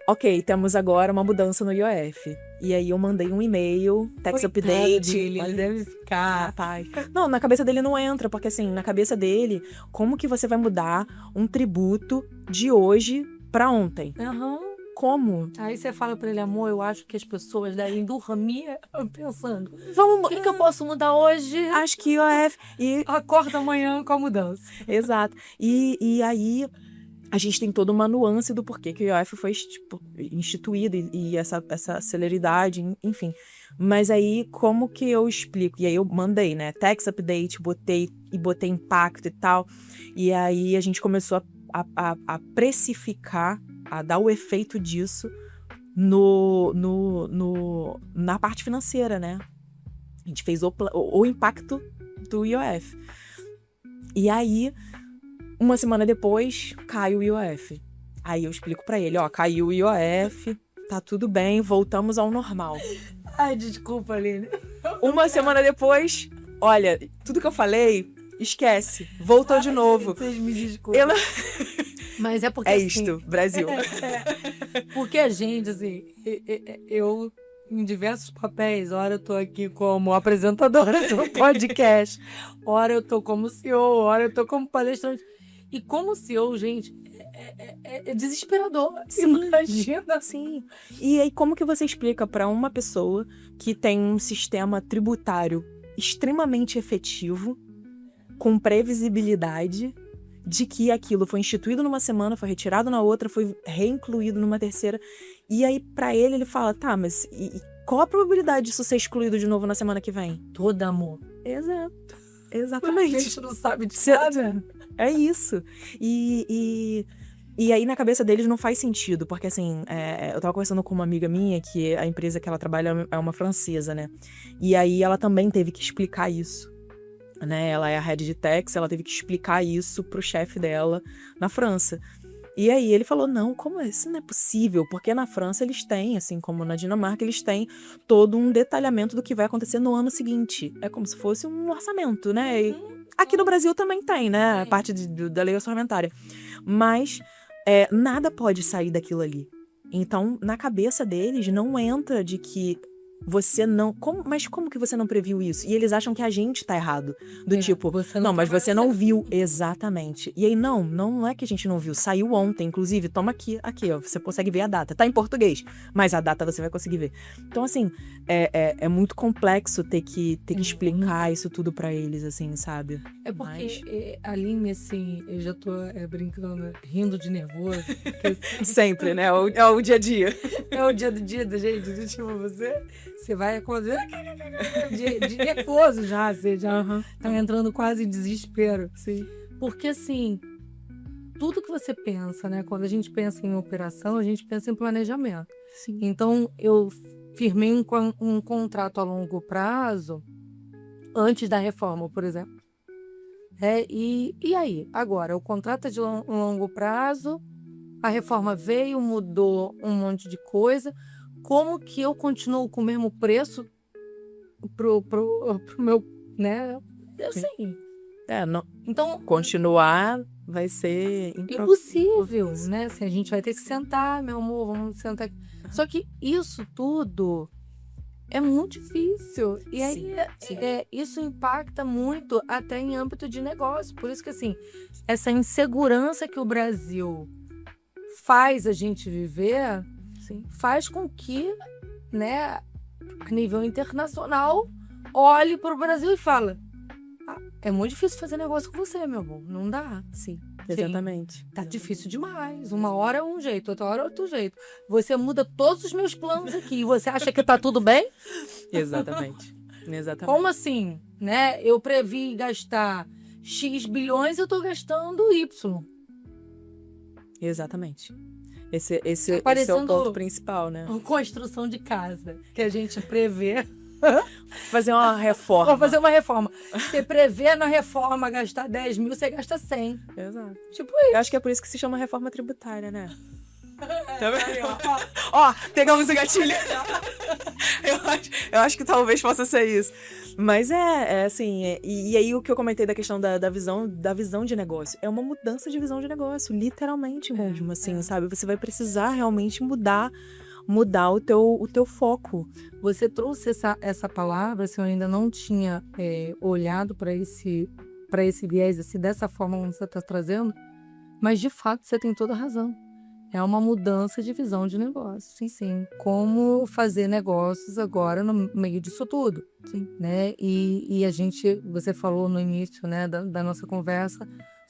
Speaker 2: ok, temos agora uma mudança no IOF. E aí eu mandei um e-mail, tax update.
Speaker 1: Ele deve ficar...
Speaker 2: Rapaz. Não, na cabeça dele não entra, porque assim, na cabeça dele, como que você vai mudar um tributo de hoje pra ontem?
Speaker 1: Aham.
Speaker 2: Como?
Speaker 1: Aí você fala pra ele, amor, eu acho que as pessoas devem dormir pensando, o que eu posso mudar hoje?
Speaker 2: Acho que IOF...
Speaker 1: Acorda amanhã com a mudança.
Speaker 2: Exato. E aí... A gente tem toda uma nuance do porquê que o IOF foi instituído e essa celeridade, enfim. Mas aí, como que eu explico? E aí eu mandei, né? Tax update, botei impacto e tal. E aí a gente começou a precificar, a dar o efeito disso na parte financeira, né? A gente fez o impacto do IOF. E aí... Uma semana depois, cai o IOF. Aí eu explico pra ele, ó, caiu o IOF, tá tudo bem, voltamos ao normal.
Speaker 1: Ai, desculpa, Aline.
Speaker 2: Uma semana depois, olha, tudo que eu falei, esquece, voltou de novo.
Speaker 1: Vocês me desculpem. Mas é porque
Speaker 2: É
Speaker 1: assim,
Speaker 2: isto, Brasil.
Speaker 1: Porque a gente, assim, eu... em diversos papéis. Ora eu tô aqui como apresentadora do podcast, ora eu tô como CEO, ora eu tô como palestrante. E como CEO, gente, é desesperador. Imagina assim.
Speaker 2: E aí, como que você explica para uma pessoa que tem um sistema tributário extremamente efetivo, com previsibilidade, de que aquilo foi instituído numa semana, foi retirado na outra, foi reincluído numa terceira. E aí, pra ele fala, tá, mas qual a probabilidade disso ser excluído de novo na semana que vem?
Speaker 1: Toda, amor.
Speaker 2: Exato. Exatamente.
Speaker 1: A gente não sabe de nada.
Speaker 2: É isso. E aí, na cabeça deles, não faz sentido, porque assim, eu tava conversando com uma amiga minha, que a empresa que ela trabalha é uma francesa, né? E aí, ela também teve que explicar isso. Né, ela é a head de tax, ela teve que explicar isso pro chefe dela na França. E aí ele falou, não, como isso não é possível? Porque na França eles têm, assim como na Dinamarca, eles têm todo um detalhamento do que vai acontecer no ano seguinte. É como se fosse um orçamento, né? E aqui no Brasil também tem, né? A parte da lei orçamentária. Mas nada pode sair daquilo ali. Então, na cabeça deles, não entra de que você não... Mas como que você não previu isso? E eles acham que a gente tá errado. Do tipo, não, mas você não viu. Exatamente. E aí, não é que a gente não viu. Saiu ontem, inclusive, toma aqui, ó. Você consegue ver a data. Tá em português, mas a data você vai conseguir ver. Então, assim, é muito complexo ter que explicar isso tudo pra eles, assim, sabe?
Speaker 1: É porque a Aline, assim, eu já tô brincando, rindo de nervoso.
Speaker 2: Sempre, né? É o dia a dia.
Speaker 1: É o dia do gente. Tipo, você vai acordar de nervoso já, você já tá entrando quase em desespero.
Speaker 2: Sim.
Speaker 1: Porque, assim, tudo que você pensa, né? Quando a gente pensa em operação, a gente pensa em planejamento.
Speaker 2: Sim.
Speaker 1: Então, eu firmei um contrato a longo prazo antes da reforma, por exemplo. E aí? Agora, o contrato é de longo prazo, a reforma veio, mudou um monte de coisa. Como que eu continuo com o mesmo preço pro meu, né? Assim.
Speaker 2: Então, continuar vai ser
Speaker 1: impossível, né? Assim, a gente vai ter que sentar, meu amor, vamos sentar aqui. Só que isso tudo é muito difícil. E aí, isso impacta muito até em âmbito de negócio. Por isso que, assim, essa insegurança que o Brasil faz a gente viver... Sim. Faz com que, né, a nível internacional, olhe para o Brasil e fala, é muito difícil fazer negócio com você, meu amor, não dá.
Speaker 2: Sim, exatamente.
Speaker 1: Tá difícil demais, uma hora é um jeito, outra hora é outro jeito. Você muda todos os meus planos aqui, você acha que tá tudo bem?
Speaker 2: Exatamente.
Speaker 1: Como assim, né? Eu previ gastar X bilhões e eu tô gastando Y.
Speaker 2: Exatamente. Esse é o ponto principal, né?
Speaker 1: Construção de casa, que a gente prevê.
Speaker 2: Fazer uma reforma.
Speaker 1: Vou fazer uma reforma. Você prevê na reforma gastar 10 mil, você gasta 100.
Speaker 2: Exato.
Speaker 1: Tipo isso.
Speaker 2: Eu acho que é por isso que se chama reforma tributária, né? Tá vendo? Ó, pegamos o gatilho. Eu acho que talvez possa ser isso. Mas assim, e aí o que eu comentei da questão da visão de negócio, é uma mudança de visão de negócio, literalmente mesmo, assim, sabe? Você vai precisar realmente mudar o teu foco.
Speaker 1: Você trouxe essa palavra, se eu ainda não tinha olhado para esse viés, assim, dessa forma como você está trazendo, mas de fato você tem toda a razão. É uma mudança de visão de negócio, sim. Como fazer negócios agora no meio disso tudo, sim, né? E você falou no início, né, da nossa conversa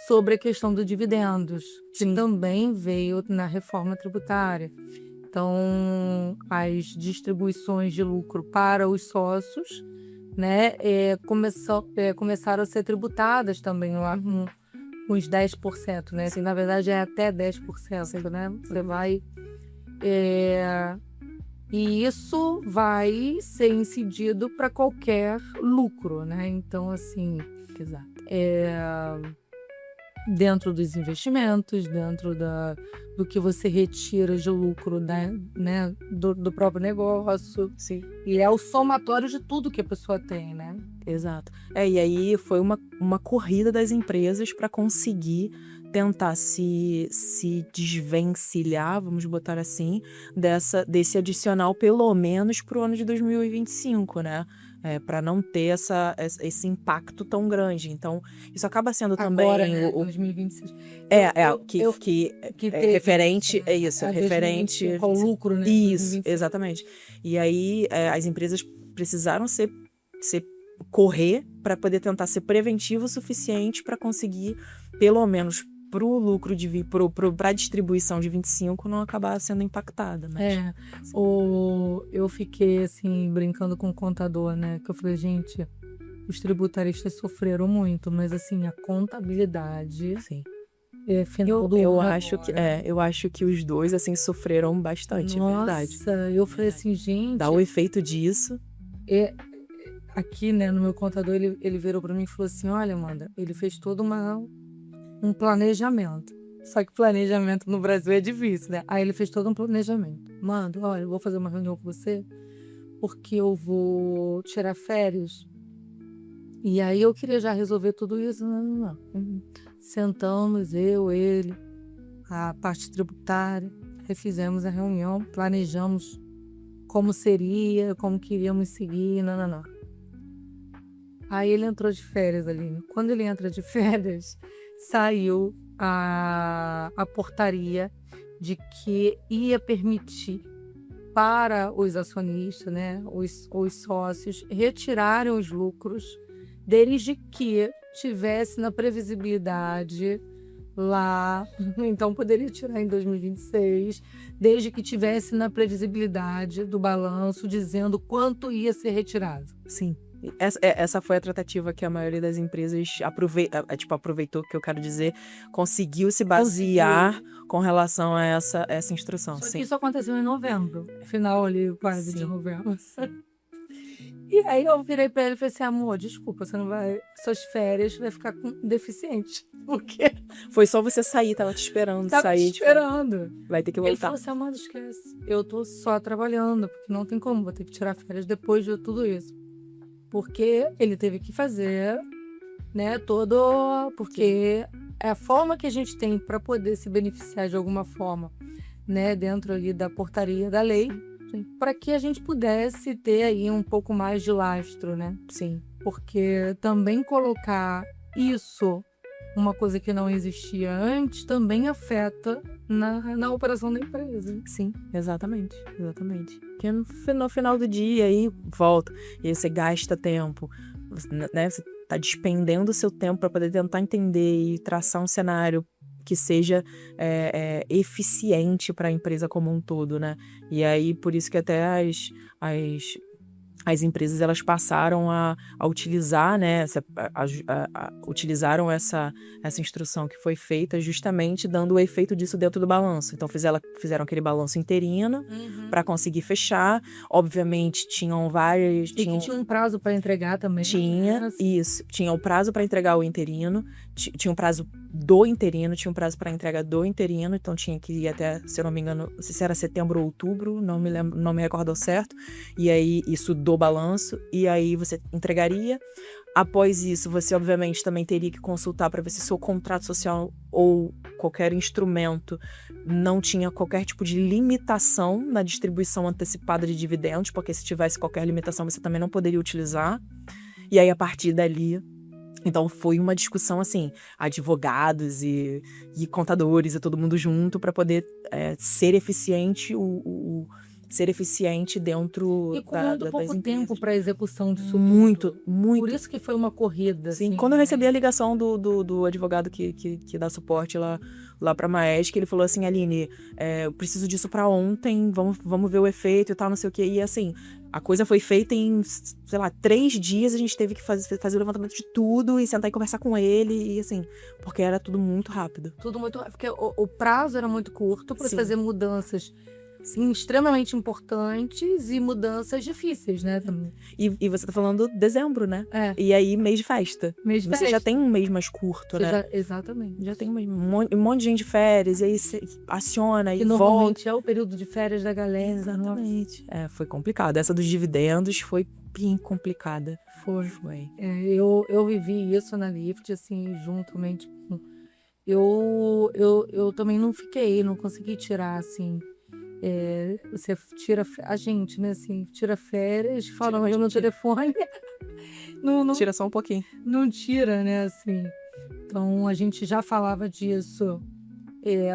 Speaker 1: sobre a questão dos dividendos, que também veio na reforma tributária. Então, as distribuições de lucro para os sócios, né, começaram a ser tributadas também lá uns 10%, né? Assim, na verdade, é até 10%, né? Você vai... E isso vai ser incidido para qualquer lucro, né? Então, assim...
Speaker 2: Exato.
Speaker 1: Dentro dos investimentos, dentro do que você retira de lucro, né, do próprio negócio.
Speaker 2: Sim.
Speaker 1: E é o somatório de tudo que a pessoa tem, né?
Speaker 2: Exato. E aí foi uma corrida das empresas para conseguir tentar se desvencilhar, vamos botar assim, desse adicional, pelo menos para o ano de 2025, né? Para não ter esse impacto tão grande. Então, isso acaba sendo
Speaker 1: Agora,
Speaker 2: também...
Speaker 1: né, 2026.
Speaker 2: Que referente... É isso, referente...
Speaker 1: Ao lucro, né?
Speaker 2: Isso, exatamente. E aí, as empresas precisaram correr para poder tentar ser preventivo o suficiente para conseguir, pelo menos para o lucro para a distribuição de 25 não acabar sendo impactada. Mas...
Speaker 1: eu fiquei assim brincando com o contador, né? Que eu falei, gente, os tributaristas sofreram muito, mas assim, a contabilidade...
Speaker 2: Sim.
Speaker 1: Eu
Speaker 2: acho que os dois assim sofreram bastante,
Speaker 1: Nossa,
Speaker 2: é verdade.
Speaker 1: Eu falei assim, gente...
Speaker 2: Dá o efeito disso.
Speaker 1: Aqui, né, no meu contador, ele virou para mim e falou assim, olha, Amanda, ele fez todo um planejamento. Só que planejamento no Brasil é difícil, né? Aí ele fez todo um planejamento. Amanda, olha, eu vou fazer uma reunião com você porque eu vou tirar férias. E aí eu queria já resolver tudo isso. Não. Sentamos, ele, a parte tributária, refizemos a reunião, planejamos como seria, como queríamos seguir, não. Aí ele entrou de férias ali. Quando ele entra de férias, saiu a portaria de que ia permitir para os acionistas, né, os sócios, retirarem os lucros desde que tivesse na previsibilidade lá, então poderia tirar em 2026, desde que tivesse na previsibilidade do balanço dizendo quanto ia ser retirado.
Speaker 2: Sim. Essa foi a tratativa que a maioria das empresas aproveitou, que eu quero dizer, conseguiu se basear com relação a essa instrução.
Speaker 1: Só que isso aconteceu em novembro, final ali, quase de novembro. E aí eu virei pra ele e falei assim, amor, desculpa, você não vai... Suas férias vai ficar deficiente. Porque...
Speaker 2: Foi só você sair, tava te esperando sair.
Speaker 1: Esperando.
Speaker 2: Vai ter que voltar.
Speaker 1: Ele falou assim, Amanda, esquece. Eu tô só trabalhando, porque não tem como, vou ter que tirar férias depois de tudo isso. Porque ele teve que fazer, né, porque é a forma que a gente tem para poder se beneficiar de alguma forma, né, dentro ali da portaria da lei, para que a gente pudesse ter aí um pouco mais de lastro, né?
Speaker 2: Sim.
Speaker 1: Porque também colocar isso, uma coisa que não existia antes, também afeta na operação da empresa.
Speaker 2: Sim, exatamente. Porque no final do dia aí volta, e aí você gasta tempo, né? Você tá despendendo o seu tempo para poder tentar entender e traçar um cenário que seja eficiente para a empresa como um todo, né? E aí, por isso que até as empresas elas passaram a utilizar, né, utilizaram essa instrução que foi feita justamente dando o efeito disso dentro do balanço. Então fizeram aquele balanço interino para conseguir fechar. Obviamente tinham várias...
Speaker 1: E tinha um prazo para entregar também.
Speaker 2: Tinha, isso. Tinha o prazo para entregar o interino, tinha um prazo do interino, tinha um prazo para entrega do interino, então tinha que ir até, se eu não me engano, não sei se era setembro ou outubro, não me lembro, não me recordo ao certo, e aí isso do balanço, e aí você entregaria. Após isso, você obviamente também teria que consultar para ver se seu contrato social ou qualquer instrumento não tinha qualquer tipo de limitação na distribuição antecipada de dividendos, porque se tivesse qualquer limitação você também não poderia utilizar. E aí, a partir dali... Então, foi uma discussão, assim, advogados e contadores e todo mundo junto para poder ser eficiente ser eficiente dentro
Speaker 1: e com muito pouco tempo para execução disso.
Speaker 2: Muito.
Speaker 1: Por isso que foi uma corrida.
Speaker 2: Sim,
Speaker 1: assim,
Speaker 2: quando eu recebi a ligação do advogado que dá suporte lá pra Maersk, ele falou assim, Aline, eu preciso disso pra ontem, vamos ver o efeito e tal, não sei o quê. E assim, a coisa foi feita em, sei lá, 3 dias, a gente teve que fazer o levantamento de tudo e sentar e conversar com ele, e assim, porque era tudo muito rápido.
Speaker 1: Tudo muito rápido, porque o prazo era muito curto para
Speaker 2: Sim.
Speaker 1: fazer mudanças, sim, extremamente importantes e mudanças difíceis, né? Também.
Speaker 2: E você tá falando dezembro, né?
Speaker 1: É.
Speaker 2: E aí, mês de festa.
Speaker 1: Mês de
Speaker 2: Você
Speaker 1: festa.
Speaker 2: já tem um mês mais curto, né?
Speaker 1: Exatamente.
Speaker 2: Já tem um monte de gente de férias, e aí você aciona e
Speaker 1: que
Speaker 2: volta.
Speaker 1: normalmente é o período de férias da galera.
Speaker 2: Exatamente. Foi complicado. Essa dos dividendos foi bem complicada.
Speaker 1: Foi.
Speaker 2: Foi.
Speaker 1: Eu vivi isso na Lift, assim, juntamente com... Eu também não consegui tirar, assim... você tira... A gente, né, assim, tira férias, fala eu no telefone... não,
Speaker 2: Tira só um pouquinho.
Speaker 1: Não tira, né, assim... Então, a gente já falava disso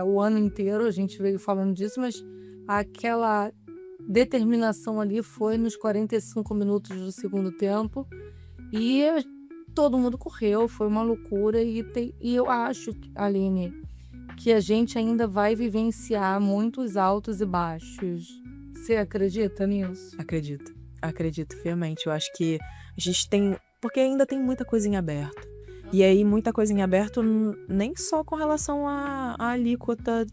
Speaker 1: o ano inteiro, a gente veio falando disso, mas aquela determinação ali foi nos 45 minutos do segundo tempo e todo mundo correu, foi uma loucura e eu acho, Aline, que a gente ainda vai vivenciar muitos altos e baixos. Você acredita nisso?
Speaker 2: Acredito fielmente. Eu acho que a gente tem... Porque ainda tem muita coisa em aberto. E aí, muita coisa em aberto, nem só com relação à alíquota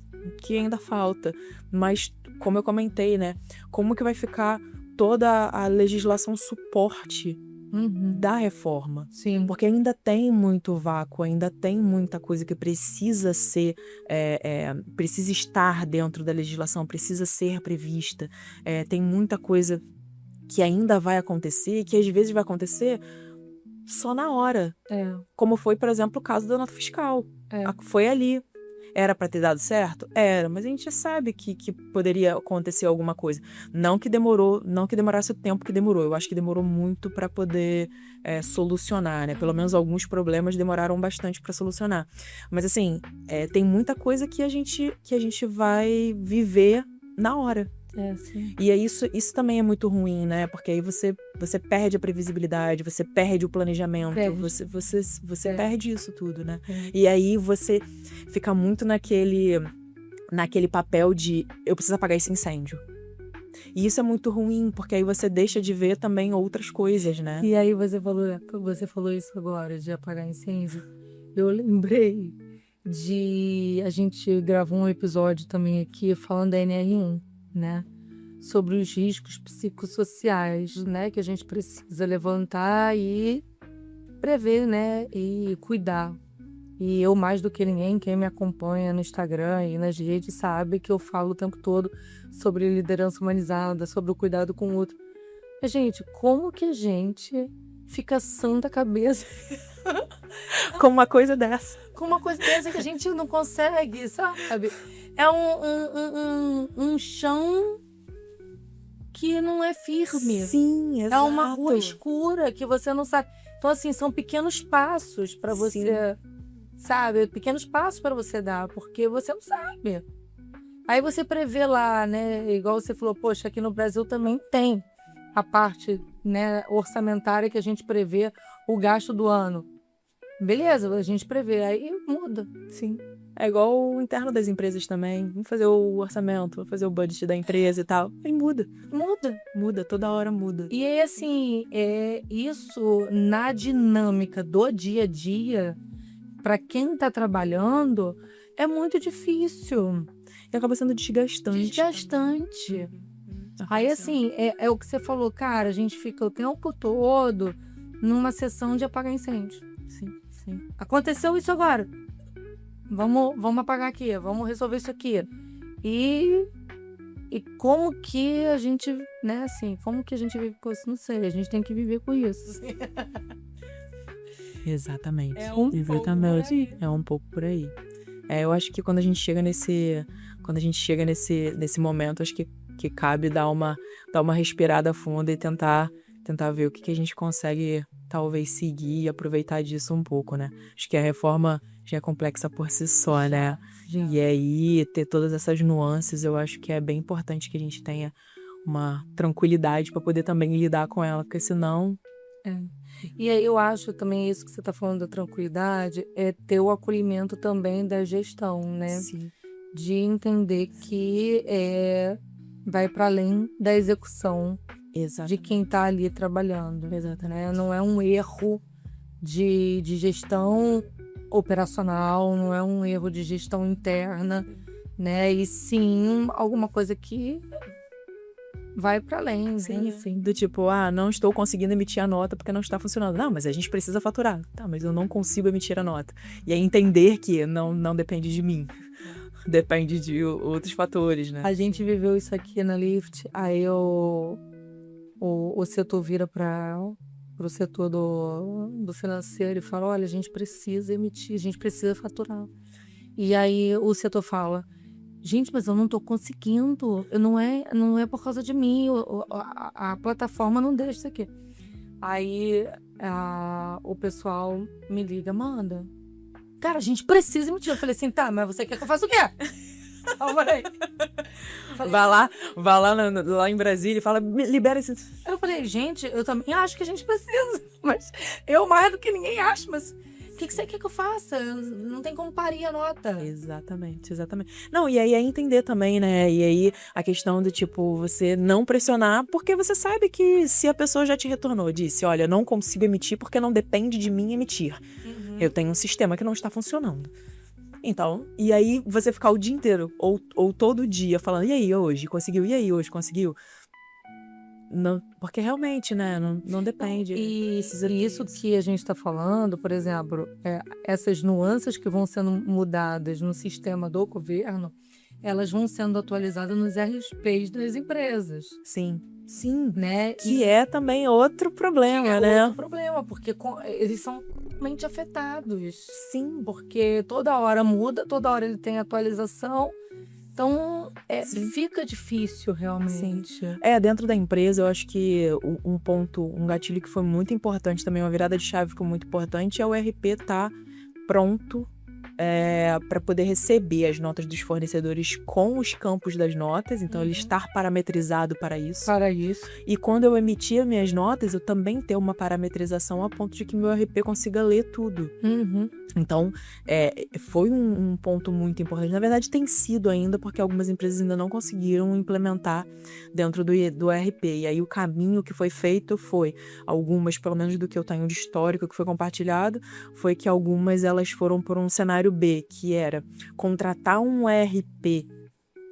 Speaker 2: que ainda falta, mas, como eu comentei, né? Como que vai ficar toda a legislação suporte da reforma?
Speaker 1: Sim.
Speaker 2: Porque ainda tem muito vácuo, ainda tem muita coisa que precisa ser, precisa estar dentro da legislação, precisa ser prevista. Tem muita coisa que ainda vai acontecer, que às vezes vai acontecer só na hora. Como foi, por exemplo, o caso da nota fiscal. Foi ali. Era para ter dado certo? Era, mas a gente já sabe que poderia acontecer alguma coisa. Não que demorasse o tempo que demorou. Eu acho que demorou muito para poder solucionar, né? Pelo menos alguns problemas demoraram bastante para solucionar. Mas assim, tem muita coisa que a gente vai viver na hora.
Speaker 1: Sim.
Speaker 2: E aí isso também é muito ruim, né? Porque aí você perde a previsibilidade, você perde o planejamento, você perde isso tudo, né? E aí você fica muito naquele papel de eu preciso apagar esse incêndio. E isso é muito ruim, porque aí você deixa de ver também outras coisas, né?
Speaker 1: E aí você falou isso agora, de apagar incêndio. Eu lembrei a gente gravou um episódio também aqui falando da NR1. Né, sobre os riscos psicossociais, né, que a gente precisa levantar e prever, né, e cuidar. E eu, mais do que ninguém, quem me acompanha no Instagram e nas redes sabe que eu falo o tempo todo sobre liderança humanizada, sobre o cuidado com o outro. Mas, gente, como que a gente fica sã da cabeça
Speaker 2: com uma coisa dessa?
Speaker 1: Com uma coisa dessa que a gente não consegue, sabe? É um chão que não é firme.
Speaker 2: Sim, exato.
Speaker 1: É uma rua escura que você não sabe. Então, assim, são pequenos passos para você, sabe? Pequenos passos para você dar, porque você não sabe. Aí você prevê lá, né? Igual você falou, poxa, aqui no Brasil também tem a parte, né, orçamentária que a gente prevê o gasto do ano. Beleza, a gente prevê, aí muda.
Speaker 2: Sim. É igual o interno das empresas também. Vamos fazer o orçamento, vamos fazer o budget da empresa e tal. Aí muda. Muda, toda hora muda.
Speaker 1: E aí, assim, isso na dinâmica do dia a dia, para quem tá trabalhando, é muito difícil.
Speaker 2: E acaba sendo desgastante.
Speaker 1: Aí, assim, é o que você falou, cara, a gente fica o tempo todo numa sessão de apagar incêndio.
Speaker 2: Sim.
Speaker 1: Aconteceu isso agora. Vamos apagar aqui, vamos resolver isso aqui. E como que a gente, né, assim, como que a gente vive com isso? Não sei, a gente tem que viver com isso.
Speaker 2: Exatamente.
Speaker 1: Exatamente.
Speaker 2: É um pouco por aí. Eu acho que quando a gente chega nesse momento, acho que cabe dar uma respirada funda e tentar ver o que a gente consegue talvez seguir e aproveitar disso um pouco, né? Acho que a reforma já é complexa por si só, né? E aí, ter todas essas nuances, eu acho que é bem importante que a gente tenha uma tranquilidade para poder também lidar com ela, porque senão...
Speaker 1: E aí eu acho também isso que você está falando da tranquilidade, é ter o acolhimento também da gestão, né?
Speaker 2: Sim.
Speaker 1: De entender que vai para além da execução de quem está ali trabalhando. Né? Não é um erro de gestão operacional, não é um erro de gestão interna, né? E sim alguma coisa que vai para além. Né?
Speaker 2: Sim. Do tipo, não estou conseguindo emitir a nota porque não está funcionando. Não, mas a gente precisa faturar. Tá, mas eu não consigo emitir a nota. E aí entender que não depende de mim. Depende de outros fatores, né?
Speaker 1: A gente viveu isso aqui na Lift, aí o setor vira para o setor do financeiro e fala, olha, a gente precisa emitir, a gente precisa faturar. E aí o setor fala, gente, mas eu não estou conseguindo, não é por causa de mim, a plataforma não deixa isso aqui. Aí o pessoal me liga, manda. Cara, a gente precisa emitir. Eu falei assim, tá, mas você quer que eu faça o quê? Eu falei,
Speaker 2: vai lá em Brasília e fala, libera esse...
Speaker 1: Eu falei, gente, eu também acho que a gente precisa, mas eu mais do que ninguém acho, mas o que você quer que eu faça? Não tem como parir a nota.
Speaker 2: Exatamente. Não, e aí é entender também, né? E aí a questão do tipo, você não pressionar, porque você sabe que se a pessoa já te retornou, disse, olha, não consigo emitir porque não depende de mim emitir. Eu tenho um sistema que não está funcionando. Então, e aí você ficar o dia inteiro, ou todo dia, falando, e aí hoje, conseguiu? E aí hoje, conseguiu? Não, porque realmente, né, não depende.
Speaker 1: E isso que a gente está falando, por exemplo, essas nuances que vão sendo mudadas no sistema do governo, elas vão sendo atualizadas nos RPs das empresas.
Speaker 2: Sim.
Speaker 1: Né?
Speaker 2: Que é também outro problema, né?
Speaker 1: Outro problema, porque eles são totalmente afetados.
Speaker 2: Sim.
Speaker 1: Porque toda hora muda, toda hora ele tem atualização. Então, fica difícil, realmente.
Speaker 2: Sim. Dentro da empresa, eu acho que um gatilho que foi muito importante também, uma virada de chave que foi muito importante, é o RP estar pronto para poder receber as notas dos fornecedores com os campos das notas, então ele estar parametrizado para isso. E quando eu emitir minhas notas, eu também ter uma parametrização a ponto de que meu RP consiga ler tudo. Então, foi um ponto muito importante. Na verdade, tem sido ainda, porque algumas empresas ainda não conseguiram implementar dentro do RP. E aí, o caminho que foi feito foi, algumas, pelo menos do que eu tenho de histórico que foi compartilhado, foi que algumas elas foram por um cenário B, que era contratar um RP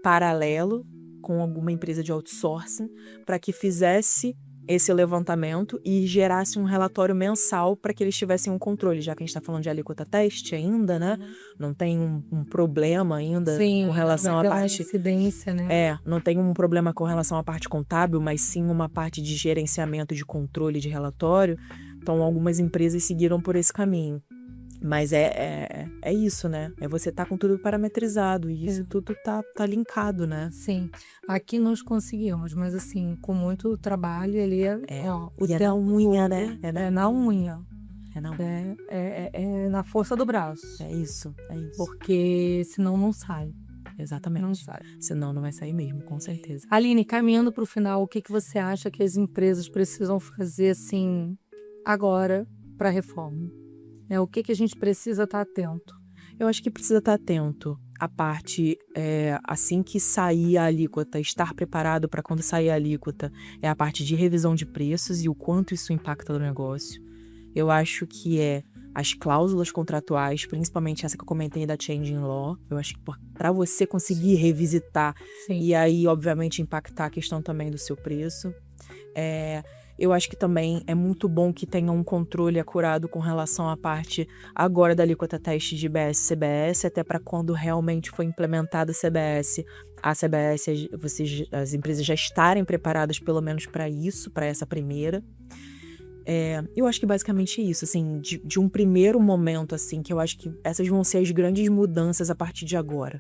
Speaker 2: paralelo com alguma empresa de outsourcing para que fizesse esse levantamento e gerasse um relatório mensal para que eles tivessem um controle, já que a gente está falando de alíquota teste ainda, né? Não tem um problema ainda com relação à parte...
Speaker 1: incidência, né?
Speaker 2: Não tem um problema com relação à parte contábil, mas sim uma parte de gerenciamento, de controle de relatório. Então, algumas empresas seguiram por esse caminho. Mas é isso, né? Você tá com tudo parametrizado e isso tudo tá linkado, né?
Speaker 1: Sim. Aqui nós conseguimos, mas assim, com muito trabalho, ele
Speaker 2: na unha, né?
Speaker 1: É na unha.
Speaker 2: É
Speaker 1: na força do braço.
Speaker 2: É isso.
Speaker 1: Porque senão não sai.
Speaker 2: Exatamente.
Speaker 1: Não sai.
Speaker 2: Senão não vai sair mesmo, com certeza.
Speaker 1: Aline, caminhando para o final, o que você acha que as empresas precisam fazer, assim, agora para a reforma? O que a gente precisa estar atento?
Speaker 2: Eu acho que precisa estar atento à parte, assim que sair a alíquota, estar preparado para quando sair a alíquota, é a parte de revisão de preços e o quanto isso impacta no negócio. Eu acho que as cláusulas contratuais, principalmente essa que eu comentei da Changing Law, eu acho que para você conseguir revisitar e aí, obviamente, impactar a questão também do seu preço. Eu acho que também é muito bom que tenha um controle acurado com relação à parte agora da alíquota teste de IBS e CBS, até para quando realmente for implementada a CBS, as empresas já estarem preparadas pelo menos para isso, para essa primeira. Eu acho que basicamente isso, assim, de um primeiro momento, assim, que eu acho que essas vão ser as grandes mudanças a partir de agora.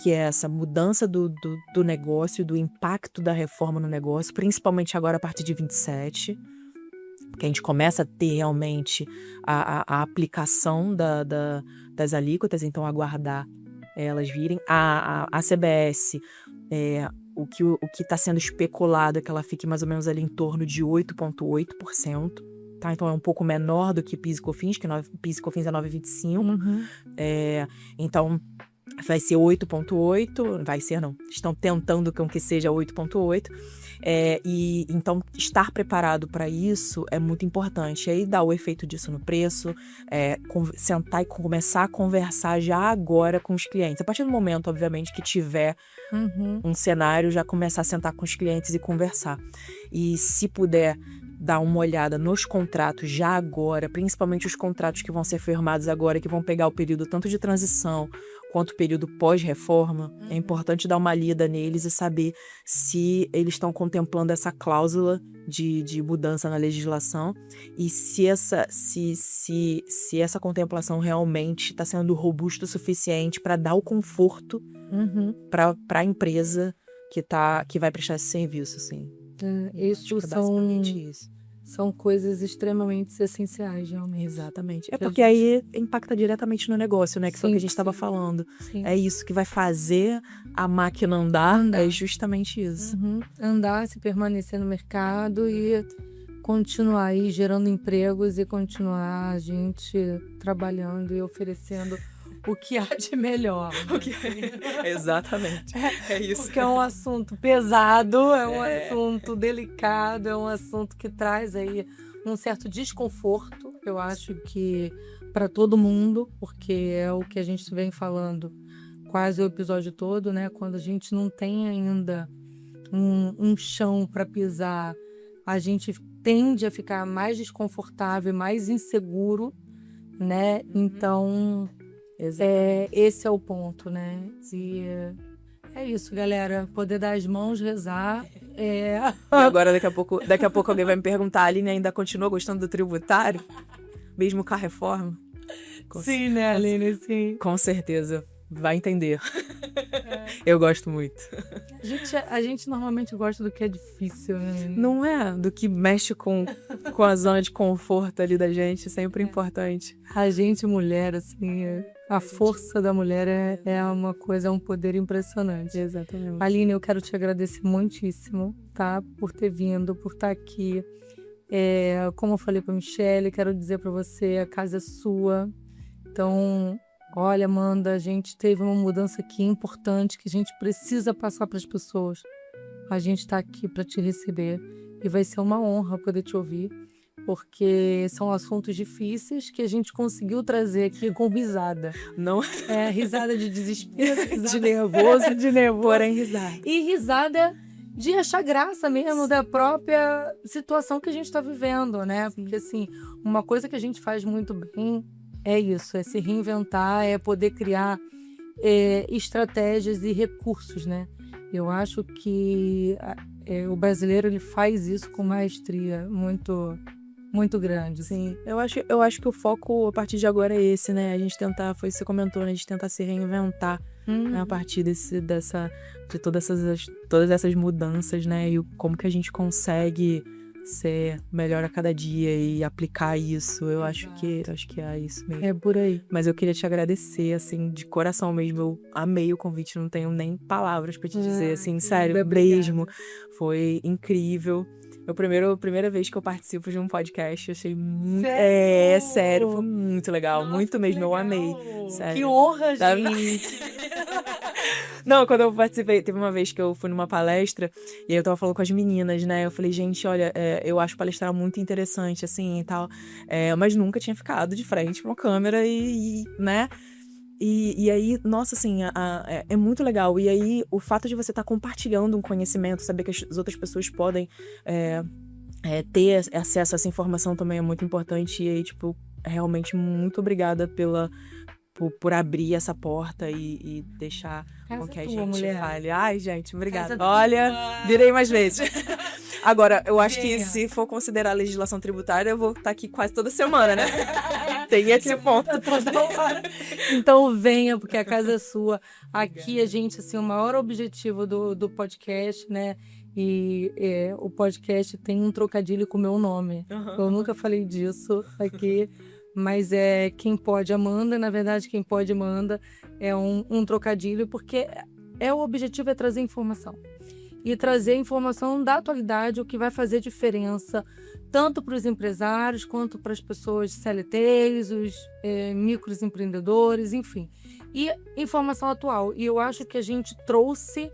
Speaker 2: Que é essa mudança do negócio, do impacto da reforma no negócio, principalmente agora a partir de 27, porque a gente começa a ter realmente a aplicação das alíquotas, então aguardar elas virem. A CBS, o que está sendo especulado é que ela fique mais ou menos ali em torno de 8,8%. Tá? Então é um pouco menor do que PIS e COFINS, que PIS e COFINS é 9,25%. Então vai ser 8,8%, vai ser não, estão tentando que seja 8,8%. E então estar preparado para isso é muito importante. E aí dá o efeito disso no preço, sentar e começar a conversar já agora com os clientes. A partir do momento, obviamente, que tiver um cenário, já começar a sentar com os clientes e conversar. E se puder dar uma olhada nos contratos já agora, principalmente os contratos que vão ser firmados agora, que vão pegar o período tanto de transição quanto o período pós-reforma, é importante dar uma lida neles e saber se eles estão contemplando essa cláusula de mudança na legislação e se essa contemplação realmente está sendo robusta o suficiente para dar o conforto para a empresa que vai prestar esse serviço, assim.
Speaker 1: Isso são coisas extremamente essenciais, realmente.
Speaker 2: Exatamente. Porque aí impacta diretamente no negócio, né? Que foi o que a gente estava falando.
Speaker 1: Sim.
Speaker 2: É isso que vai fazer a máquina andar. É justamente isso.
Speaker 1: Andar, se permanecer no mercado e continuar aí gerando empregos e continuar a gente trabalhando e oferecendo o que há de melhor.
Speaker 2: Exatamente. É isso.
Speaker 1: Porque é um assunto pesado, é um assunto delicado, é um assunto que traz aí um certo desconforto, eu acho que para todo mundo, porque é o que a gente vem falando quase o episódio todo, né? Quando a gente não tem ainda um chão para pisar, a gente tende a ficar mais desconfortável, mais inseguro, né? Então esse é o ponto, né? E é isso, galera. Poder dar as mãos, rezar.
Speaker 2: E agora, daqui a pouco alguém vai me perguntar, a Aline ainda continua gostando do tributário? Mesmo com a reforma?
Speaker 1: Sim, né, Aline? Sim.
Speaker 2: Com certeza. Vai entender. Eu gosto muito.
Speaker 1: A gente normalmente gosta do que é difícil, né?
Speaker 2: Não é? Do que mexe com a zona de conforto ali da gente, sempre importante.
Speaker 1: A gente, mulher, assim, a força da mulher é uma coisa, é um poder impressionante.
Speaker 2: Exatamente.
Speaker 1: Aline, eu quero te agradecer muitíssimo, tá? Por ter vindo, por estar aqui. Como eu falei pra Michelle, quero dizer pra você, a casa é sua. Então, olha, Amanda, a gente teve uma mudança aqui importante que a gente precisa passar para as pessoas. A gente está aqui para te receber e vai ser uma honra poder te ouvir, porque são assuntos difíceis que a gente conseguiu trazer aqui com risada.
Speaker 2: Não
Speaker 1: risada de desespero, risada
Speaker 2: de nervoso, porém risada.
Speaker 1: E risada de achar graça mesmo da própria situação que a gente está vivendo, né? Porque, assim, uma coisa que a gente faz muito bem é isso, é se reinventar, é poder criar estratégias e recursos, né? Eu acho que o brasileiro ele faz isso com maestria muito, muito grande.
Speaker 2: Sim, eu acho que o foco a partir de agora é esse, né? A gente tentar, foi isso que você comentou, né? A gente tentar se reinventar né? A partir de todas essas mudanças, né? E como que a gente consegue ser melhor a cada dia e aplicar isso. Eu acho que é isso mesmo.
Speaker 1: É por aí.
Speaker 2: Mas eu queria te agradecer, assim, de coração mesmo. Eu amei o convite, não tenho nem palavras pra te dizer, assim, sério, mesmo. Foi incrível. Primeira vez que eu participo de um podcast, eu achei muito...
Speaker 1: Sério?
Speaker 2: Sério, foi muito legal,
Speaker 1: Nossa,
Speaker 2: muito mesmo, eu
Speaker 1: legal.
Speaker 2: amei. Sério.
Speaker 1: Que honra,
Speaker 2: Tá-
Speaker 1: gente!
Speaker 2: Não, quando eu participei, teve uma vez que eu fui numa palestra e aí eu tava falando com as meninas, né? Eu falei, gente, olha, eu acho palestrar muito interessante, assim, e tal, mas nunca tinha ficado de frente pra uma câmera né? E aí, nossa, assim, é muito legal. E aí, o fato de você estar compartilhando um conhecimento, saber que as outras pessoas podem ter acesso a essa informação também é muito importante. E aí, tipo, realmente muito obrigada por abrir essa porta e deixar com que a gente fale. Ai, gente, obrigada. Olha, virei mais vezes. Agora, eu acho que se for considerar a legislação tributária, eu vou estar aqui quase toda semana, né? Tem esse ponto.
Speaker 1: Então venha, porque a casa é sua. Aqui a gente, assim, o maior objetivo do podcast, né? O podcast tem um trocadilho com o meu nome. Eu nunca falei disso aqui. Mas Quem Pode Amanda, na verdade, Quem Pode Manda é um trocadilho, porque o objetivo é trazer informação. E trazer informação da atualidade, o que vai fazer diferença, tanto para os empresários, quanto para as pessoas CLTs, os microempreendedores, enfim. E informação atual. E eu acho que a gente trouxe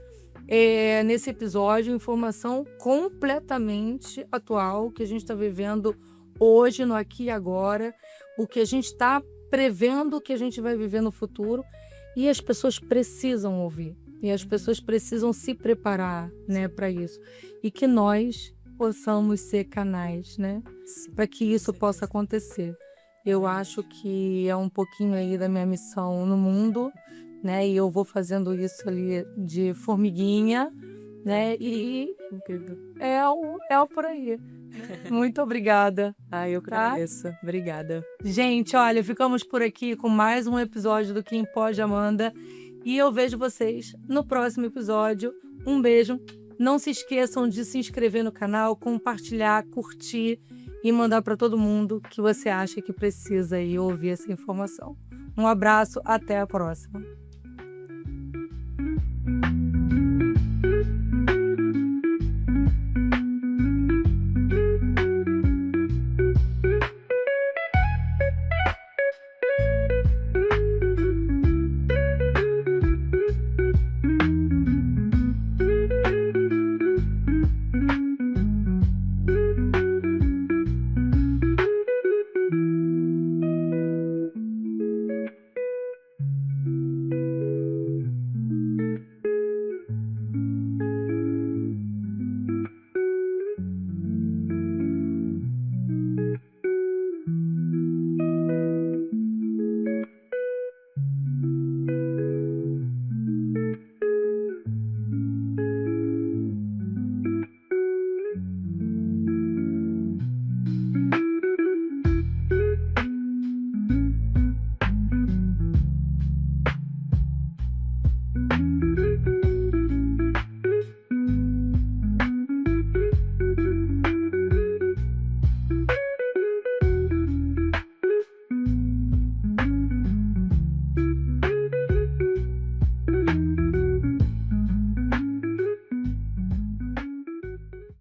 Speaker 1: nesse episódio informação completamente atual, que a gente está vivendo hoje, no aqui e agora, o que a gente está prevendo que a gente vai viver no futuro, e as pessoas precisam ouvir, e as pessoas precisam se preparar, né, para isso, e que nós possamos ser canais, né, para que isso possa acontecer. Eu acho que é um pouquinho aí da minha missão no mundo, né, e eu vou fazendo isso ali de formiguinha, né, e é por aí. Muito obrigada.
Speaker 2: Eu que agradeço. Obrigada.
Speaker 1: Gente, olha, ficamos por aqui com mais um episódio do Quem Pode Amanda. E eu vejo vocês no próximo episódio. Um beijo. Não se esqueçam de se inscrever no canal, compartilhar, curtir e mandar para todo mundo que você acha que precisa ouvir essa informação. Um abraço, até a próxima.